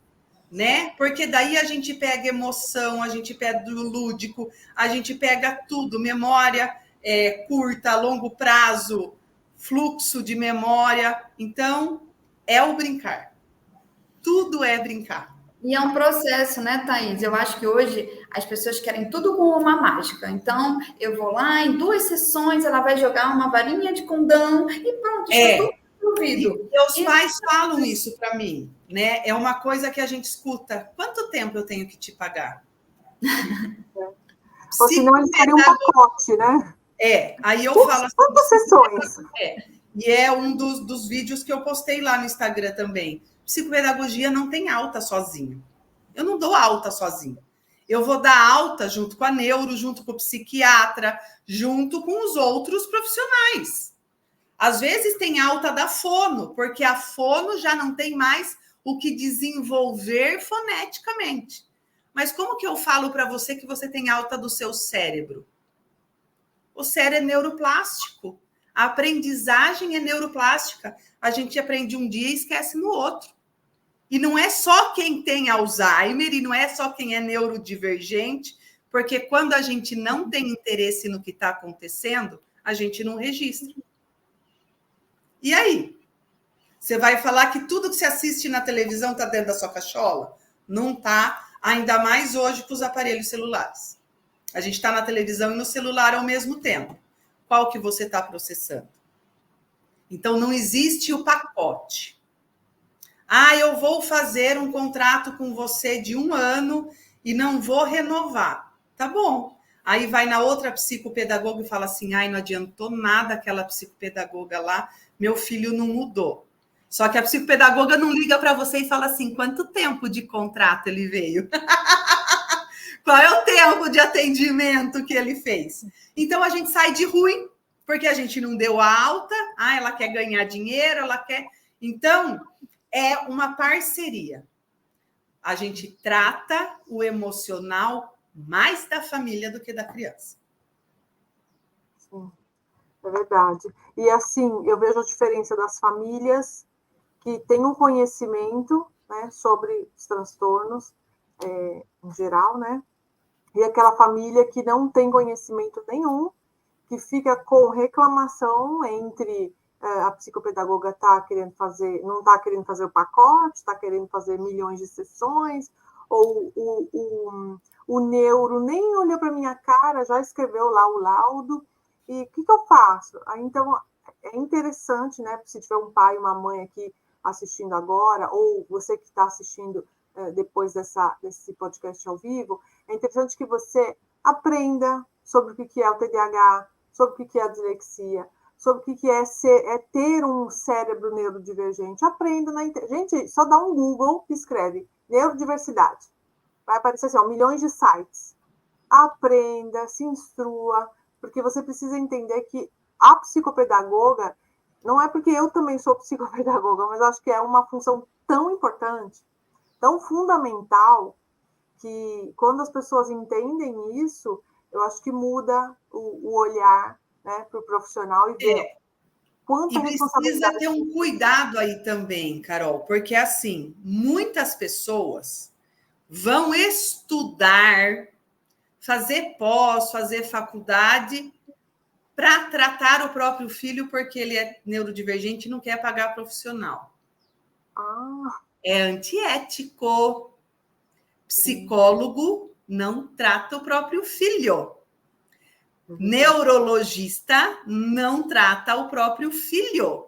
S3: né? Porque daí a gente pega emoção, a gente pega do lúdico, a gente pega tudo, memória curta, longo prazo, fluxo de memória. Então, é o brincar. Tudo é brincar.
S2: E é um processo, né, Thaís? Eu acho que hoje as pessoas querem tudo com uma mágica. Então, eu vou lá, em 2 sessões, ela vai jogar uma varinha de condão e pronto, está tudo resolvido.
S3: E os pais falam isso para mim, né? É uma coisa que a gente escuta. Quanto tempo eu tenho que te pagar?
S4: Ou senão eles queriam um pacote, né?
S3: Aí eu falo assim...
S4: Quantas sessões?
S3: E é um dos vídeos que eu postei lá no Instagram também. Psicopedagogia não tem alta sozinho. Eu não dou alta sozinho. Eu vou dar alta junto com a neuro, junto com o psiquiatra, junto com os outros profissionais. Às vezes tem alta da fono, porque a fono já não tem mais o que desenvolver foneticamente. Mas como que eu falo para você que você tem alta do seu cérebro? O cérebro é neuroplástico. A aprendizagem é neuroplástica. A gente aprende um dia e esquece no outro. E não é só quem tem Alzheimer, e não é só quem é neurodivergente, porque quando a gente não tem interesse no que está acontecendo, a gente não registra. E aí? Você vai falar que tudo que você assiste na televisão está dentro da sua cachola? Não está, ainda mais hoje com os aparelhos celulares. A gente está na televisão e no celular ao mesmo tempo. Qual que você está processando? Então, não existe o pacote. Eu vou fazer um contrato com você de 1 ano e não vou renovar. Tá bom. Aí vai na outra psicopedagoga e fala assim, não adiantou nada aquela psicopedagoga lá, meu filho não mudou. Só que a psicopedagoga não liga para você e fala assim, quanto tempo de contrato ele veio? Qual é o tempo de atendimento que ele fez? Então, a gente sai de ruim, porque a gente não deu alta, ela quer ganhar dinheiro, ela quer... Então, é uma parceria. A gente trata o emocional mais da família do que da criança.
S4: Sim, é verdade. E assim, eu vejo a diferença das famílias que têm um conhecimento, né, sobre os transtornos em geral, né? E aquela família que não tem conhecimento nenhum, que fica com reclamação entre a psicopedagoga não está querendo fazer o pacote, está querendo fazer milhões de sessões, ou o neuro nem olhou para minha cara, já escreveu lá o laudo, e o que eu faço? Então, é interessante, né, se tiver um pai e uma mãe aqui assistindo agora, ou você que está assistindo depois desse podcast ao vivo, é interessante que você aprenda sobre o que é o TDAH, sobre o que é a dislexia, sobre o que é ter um cérebro neurodivergente. Aprenda na internet. Gente, só dá um Google e escreve neurodiversidade. Vai aparecer assim, milhões de sites. Aprenda, se instrua, porque você precisa entender que a psicopedagoga, não é porque eu também sou psicopedagoga, mas acho que é uma função tão importante, tão fundamental, que quando as pessoas entendem isso, eu acho que muda o olhar, né, para o profissional e ver quanta
S3: E precisa ter um cuidado aí também, Carol, porque assim, muitas pessoas vão estudar, fazer pós, fazer faculdade para tratar o próprio filho porque ele é neurodivergente e não quer pagar profissional. É antiético. Psicólogo não trata o próprio filho. Neurologista não trata o próprio filho.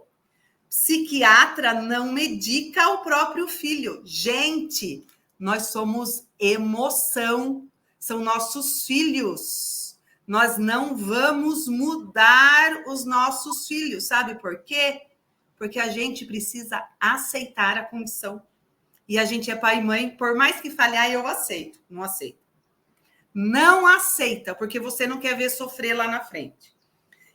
S3: Psiquiatra não medica o próprio filho. Gente, nós somos emoção, são nossos filhos. Nós não vamos mudar os nossos filhos, sabe por quê? Porque a gente precisa aceitar a condição. E a gente é pai e mãe, por mais que falhar, eu aceito. Não aceito. Não aceita, porque você não quer ver sofrer lá na frente.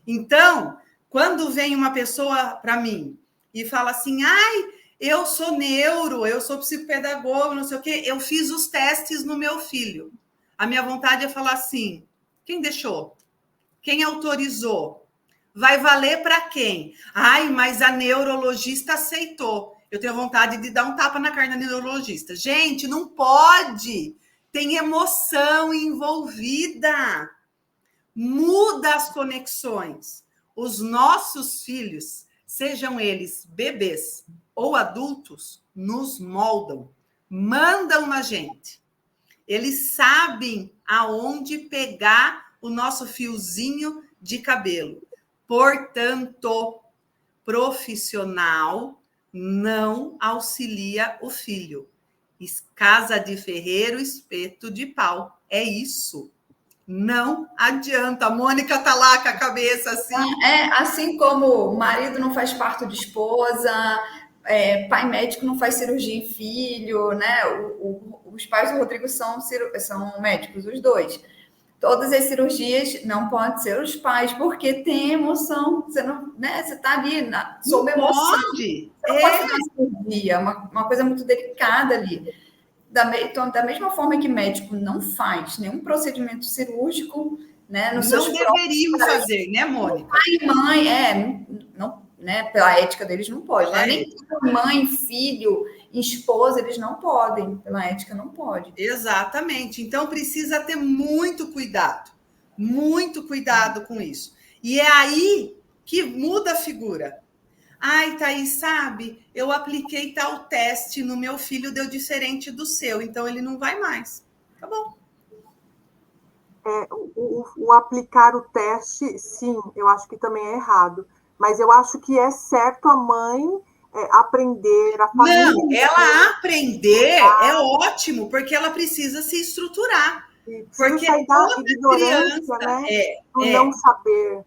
S3: Então, quando vem uma pessoa para mim e fala assim, ai, eu sou neuro, eu sou psicopedagogo, não sei o quê, eu fiz os testes no meu filho. A minha vontade é falar assim, quem deixou? Quem autorizou? Vai valer para quem? Ai, mas a neurologista aceitou. Eu tenho vontade de dar um tapa na cara da neurologista. Gente, não pode. Tem emoção envolvida. Muda as conexões. Os nossos filhos, sejam eles bebês ou adultos, nos moldam, mandam na gente. Eles sabem aonde pegar o nosso fiozinho de cabelo. Portanto, profissional não auxilia o filho. Casa de ferreiro, espeto de pau. É isso. Não adianta. A Mônica tá lá com a cabeça assim.
S2: Assim como o marido não faz parto de esposa, pai médico não faz cirurgia em filho, né? Os pais do Rodrigo são médicos, os dois. Todas as cirurgias não podem ser os pais, porque tem emoção. Você não, né? Você está ali sob emoção.
S3: Pode.
S2: Você não pode fazer uma cirurgia, uma coisa muito delicada ali. Então, da mesma forma que médico não faz nenhum procedimento cirúrgico, né?
S3: Não deveriam fazer, né, Mônica?
S2: Pai e mãe, não, né? Pela ética deles não pode, né? Nem mãe, filho, esposa, eles não podem, pela ética não pode.
S3: Exatamente. Então precisa ter muito cuidado com isso. E é aí que muda a figura. Ai, Thaís, sabe, eu apliquei tal teste no meu filho, deu diferente do seu, então ele não vai mais. Tá bom.
S4: O aplicar o teste, sim, eu acho que também é errado. Mas eu acho que é certo a mãe aprender, a família...
S3: Não, ela aprender é ótimo, porque ela precisa se estruturar. Porque
S4: sair da ignorância, né? Do não saber.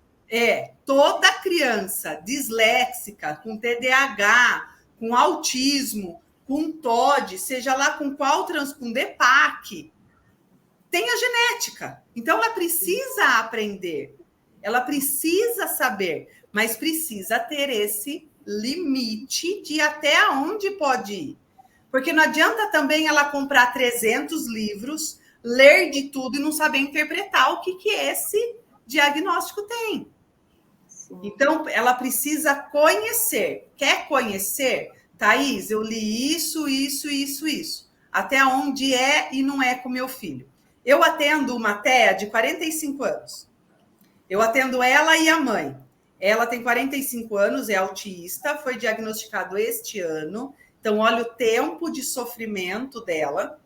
S3: Toda criança disléxica, com TDAH, com autismo, com TOD, seja lá com qual com DEPAC, tem a genética. Então, ela precisa aprender, ela precisa saber, mas precisa ter esse limite de até onde pode ir. Porque não adianta também ela comprar 300 livros, ler de tudo e não saber interpretar o que esse diagnóstico tem. Então, ela precisa conhecer. Quer conhecer? Thaís, eu li isso. Até onde é e não é com meu filho. Eu atendo uma TEA de 45 anos. Eu atendo ela e a mãe. Ela tem 45 anos, é autista, foi diagnosticado este ano. Então, olha o tempo de sofrimento dela.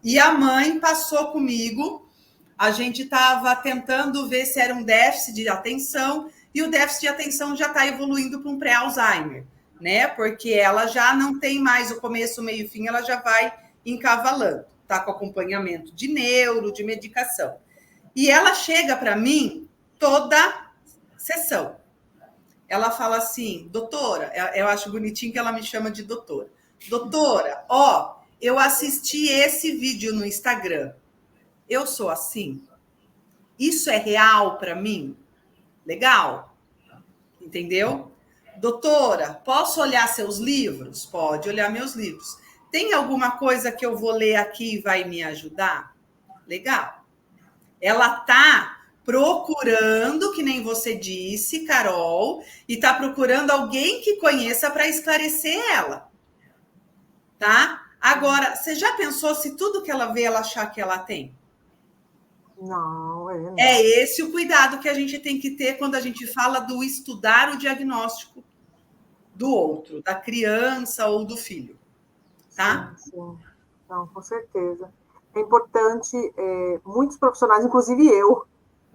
S3: E a mãe passou comigo. A gente estava tentando ver se era um déficit de atenção, e o déficit de atenção já está evoluindo para um pré-Alzheimer, né? Porque ela já não tem mais o começo, o meio e o fim, ela já vai encavalando. Está com acompanhamento de neuro, de medicação. E ela chega para mim toda sessão. Ela fala assim, doutora, eu acho bonitinho que ela me chama de doutora. Doutora, eu assisti esse vídeo no Instagram. Eu sou assim? Isso é real para mim? Legal? Entendeu? Doutora, posso olhar seus livros? Pode olhar meus livros. Tem alguma coisa que eu vou ler aqui e vai me ajudar? Legal. Ela está procurando, que nem você disse, Carol, e está procurando alguém que conheça para esclarecer ela, tá? Agora, você já pensou se tudo que ela vê, ela achar que ela tem?
S4: Não.
S3: É esse o cuidado que a gente tem que ter quando a gente fala do estudar o diagnóstico do outro, da criança ou do filho, tá?
S4: Sim. Não, com certeza. É importante, muitos profissionais, inclusive eu,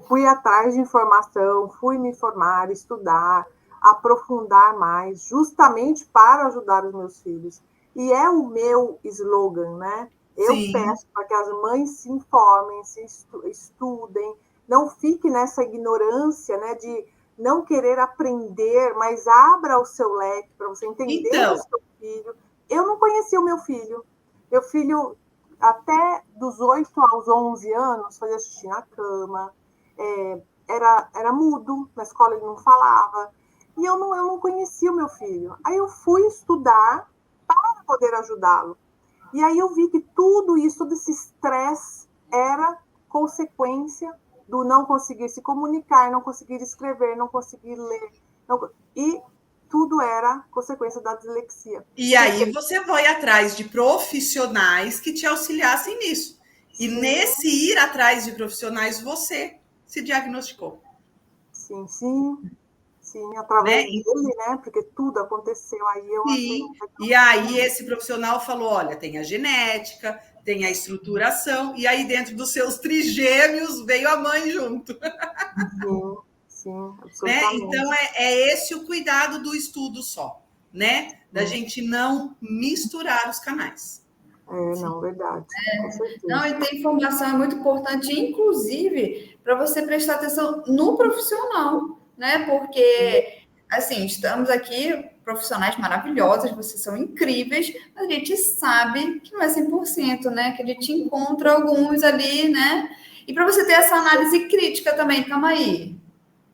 S4: fui atrás de informação, fui me formar, estudar, aprofundar mais, justamente para ajudar os meus filhos. E é o meu slogan, né? Eu
S3: Sim.
S4: peço para que as mães se informem, se estudem, não fique nessa ignorância, né, de não querer aprender, mas abra o seu leque para você entender
S3: Então,
S4: o seu filho. Eu não conhecia o meu filho. Meu filho, até dos 8 aos 11 anos, fazia xixi na cama, era mudo, na escola ele não falava, e eu não conhecia o meu filho. Aí eu fui estudar para poder ajudá-lo. E aí eu vi que tudo isso, todo esse estresse era consequência do não conseguir se comunicar, não conseguir escrever, não conseguir ler. E tudo era consequência da dislexia.
S3: E aí você vai atrás de profissionais que te auxiliassem nisso. E
S4: Sim.
S3: Nesse ir atrás de profissionais, você se diagnosticou.
S4: Sim, através dele, né? Porque tudo aconteceu aí.
S3: Sim. E aí esse profissional falou, olha, tem a genética, tem a estruturação, e aí dentro dos seus trigêmeos veio a mãe junto.
S4: Sim,
S3: Né?
S4: absolutamente.
S3: Então é esse o cuidado do estudo só, né? Da gente não misturar os canais.
S4: Não, verdade. Com certeza.
S2: Não, e ter informação é muito importante, inclusive, para você prestar atenção no profissional, né? Porque, assim, estamos aqui, profissionais maravilhosos, vocês são incríveis, mas a gente sabe que não é 100%, né? Que a gente encontra alguns ali, né? E para você ter essa análise crítica também, calma aí,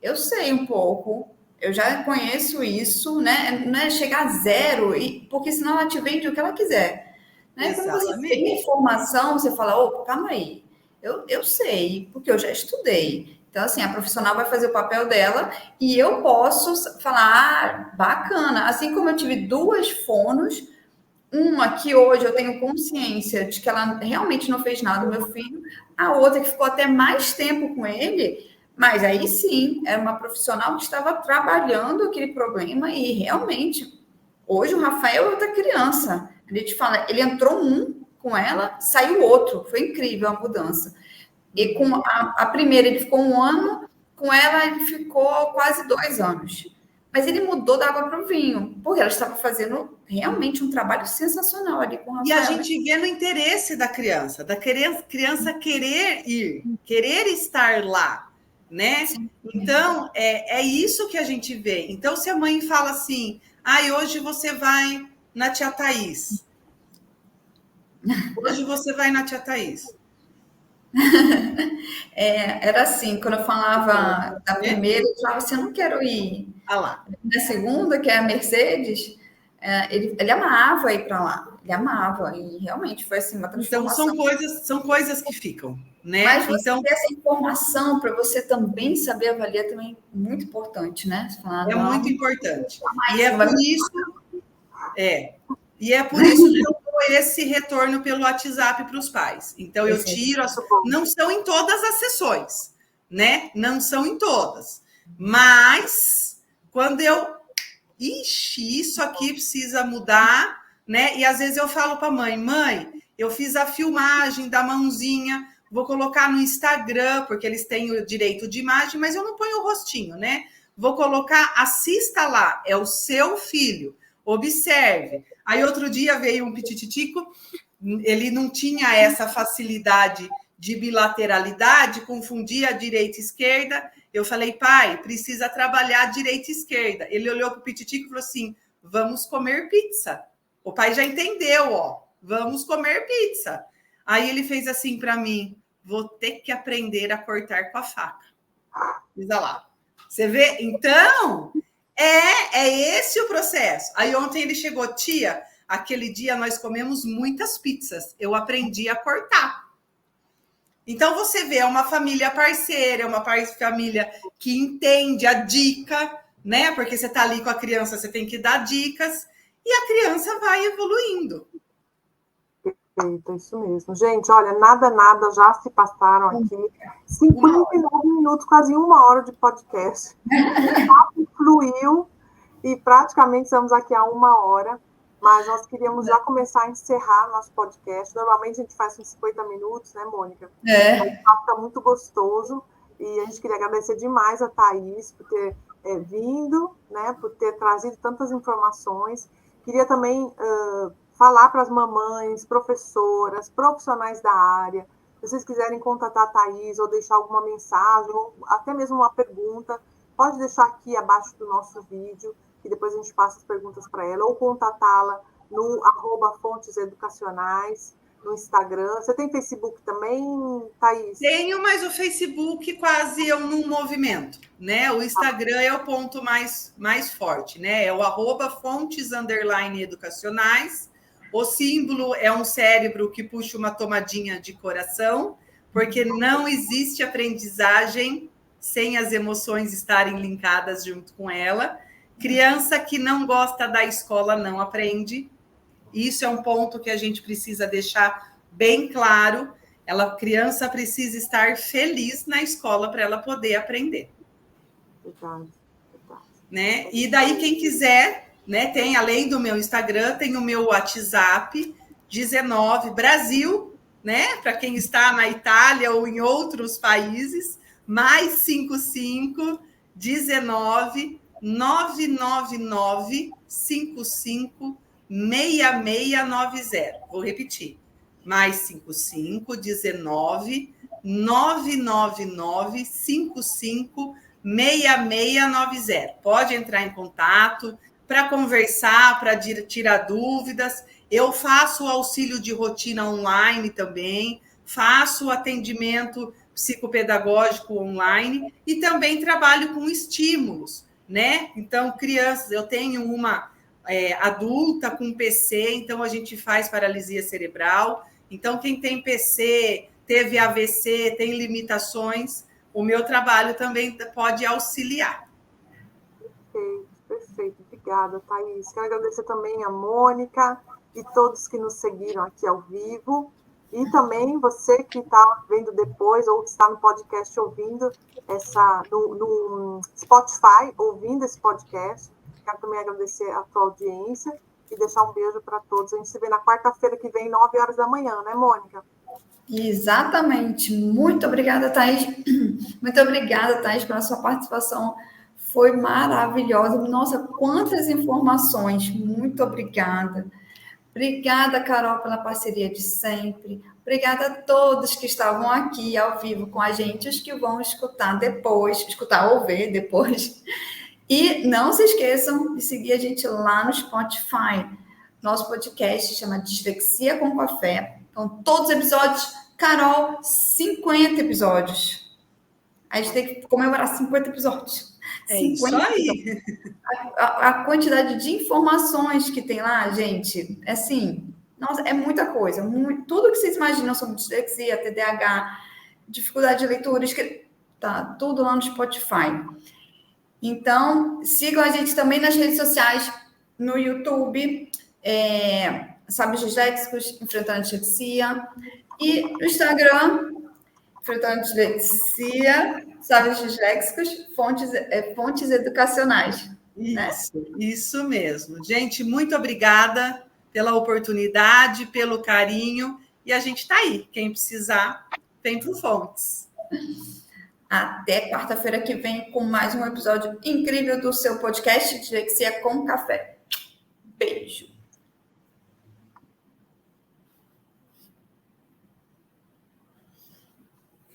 S2: eu sei um pouco, eu já conheço isso, né? Não é chegar a zero, porque senão ela te vende o que ela quiser. Né? Quando você tem informação, você fala, opa, calma aí, eu sei, porque eu já estudei. Então, assim, a profissional vai fazer o papel dela e eu posso falar, bacana. Assim como eu tive 2 fonos, uma que hoje eu tenho consciência de que ela realmente não fez nada, meu filho, a outra que ficou até mais tempo com ele, mas aí sim, era uma profissional que estava trabalhando aquele problema e realmente, hoje o Rafael é outra criança. A gente fala, ele entrou um com ela, saiu outro. Foi incrível a mudança. E com a primeira ele ficou 1 ano, com ela ele ficou quase 2 anos. Mas ele mudou da água para o vinho, porque ela estava fazendo realmente um trabalho sensacional ali com o Rafael.
S3: E a gente vê no interesse da criança criança querer ir, querer estar lá, né? Sim. Então, é isso que a gente vê. Então, se a mãe fala assim, hoje você vai na tia Thaís. Hoje você vai na tia Thaís.
S2: Era assim, quando eu falava da primeira, eu falava assim, eu não quero ir.
S3: Lá.
S2: Na segunda, que é a Mercedes, ele amava ir para lá. Ele amava, e realmente foi assim uma transformação.
S3: Então, são coisas que ficam, né?
S2: Mas você ter essa informação para você também saber avaliar também é muito importante, né? Você falar,
S3: muito importante. E é por isso... E é por isso que eu dou esse retorno pelo WhatsApp para os pais. Então, eu tiro... Não são em todas as sessões, né? Não são em todas. Mas, quando eu... isso aqui precisa mudar, né? E às vezes eu falo para a mãe, eu fiz a filmagem da mãozinha, vou colocar no Instagram, porque eles têm o direito de imagem, mas eu não ponho o rostinho, né? Vou colocar, assista lá, é o seu filho, observe. Aí outro dia veio um pitititico, ele não tinha essa facilidade de bilateralidade, confundia a direita e esquerda. Eu falei, pai, precisa trabalhar direita e esquerda. Ele olhou para o pititico e falou assim, vamos comer pizza. O pai já entendeu, ó, vamos comer pizza. Aí ele fez assim para mim, vou ter que aprender a cortar com a faca. Diz lá. Você vê? Então, é esse o processo. Aí ontem ele chegou, tia, aquele dia nós comemos muitas pizzas. Eu aprendi a cortar. Então, você vê, é uma família parceira, é uma família que entende a dica, né? Porque você está ali com a criança, você tem que dar dicas, e a criança vai evoluindo.
S4: Perfeito, isso mesmo. Gente, olha, nada, já se passaram aqui 59 minutos, quase 1 hora de podcast. Fluiu e praticamente estamos aqui há 1 hora, mas nós queríamos já começar a encerrar nosso podcast. Normalmente a gente faz uns 50 minutos, né, Mônica? O papo está muito gostoso e a gente queria agradecer demais a Thaís por ter vindo, né, por ter trazido tantas informações. Queria também falar para as mamães, professoras, profissionais da área, se vocês quiserem contatar a Thaís ou deixar alguma mensagem, ou até mesmo uma pergunta, pode deixar aqui abaixo do nosso vídeo, que depois a gente passa as perguntas para ela, ou contatá-la no @fontes educacionais, no Instagram. Você tem Facebook também, Thaís?
S3: Tenho, mas o Facebook quase eu não movimento, né? O Instagram é o ponto mais forte, né? É o @fontes_educacionais. O símbolo é um cérebro que puxa uma tomadinha de coração, porque não existe aprendizagem sem as emoções estarem linkadas junto com ela. Criança que não gosta da escola não aprende. Isso é um ponto que a gente precisa deixar bem claro. A criança precisa estar feliz na escola para ela poder aprender.
S4: Verdade.
S3: Né? E daí, quem quiser, né, tem, além do meu Instagram, tem o meu WhatsApp, 19 Brasil, né? Para quem está na Itália ou em outros países, mais 55 19 999 55 6690. Vou repetir. Mais 55 19 999 55 6690. Pode entrar em contato para conversar, para tirar dúvidas. Eu faço o auxílio de rotina online também, faço atendimento psicopedagógico online e também trabalho com estímulos, né? Então, crianças, eu tenho uma adulta com PC, então a gente faz paralisia cerebral. Então, quem tem PC, teve AVC, tem limitações, o meu trabalho também pode auxiliar.
S4: Perfeito. Obrigada, Thaís. Quero agradecer também a Mônica e todos que nos seguiram aqui ao vivo. E também você que está vendo depois ou está no podcast ouvindo no Spotify, ouvindo esse podcast. Quero também agradecer a tua audiência e deixar um beijo para todos. A gente se vê na quarta-feira que vem, 9 horas da manhã, né, Mônica?
S2: Exatamente. Muito obrigada, Thaís. Muito obrigada, Thaís, pela sua participação. Foi maravilhosa. Nossa, quantas informações. Muito obrigada. Obrigada, Carol, pela parceria de sempre. Obrigada a todos que estavam aqui ao vivo com a gente, os que vão escutar depois, escutar ou ver depois. E não se esqueçam de seguir a gente lá no Spotify. Nosso podcast chama Dislexia com Café. Então, todos os episódios, Carol, 50 episódios. A gente tem que comemorar 50 episódios.
S3: É isso aí.
S2: A quantidade de informações que tem lá, gente, é assim, nossa, é muita coisa. Tudo que vocês imaginam sobre dislexia, TDAH, dificuldade de leitura, tá tudo lá no Spotify. Então, sigam a gente também nas redes sociais, no YouTube, Sábios Disléxicos, Enfrentando a Dislexia, e no Instagram, Enfrentando a Dislexia, Sábios Disléxicos, fontes educacionais.
S3: Isso mesmo. Gente, muito obrigada pela oportunidade, pelo carinho, e a gente está aí. Quem precisar, vem para o Fontes.
S2: Até quarta-feira que vem com mais um episódio incrível do seu podcast Dislexia com Café. Beijo!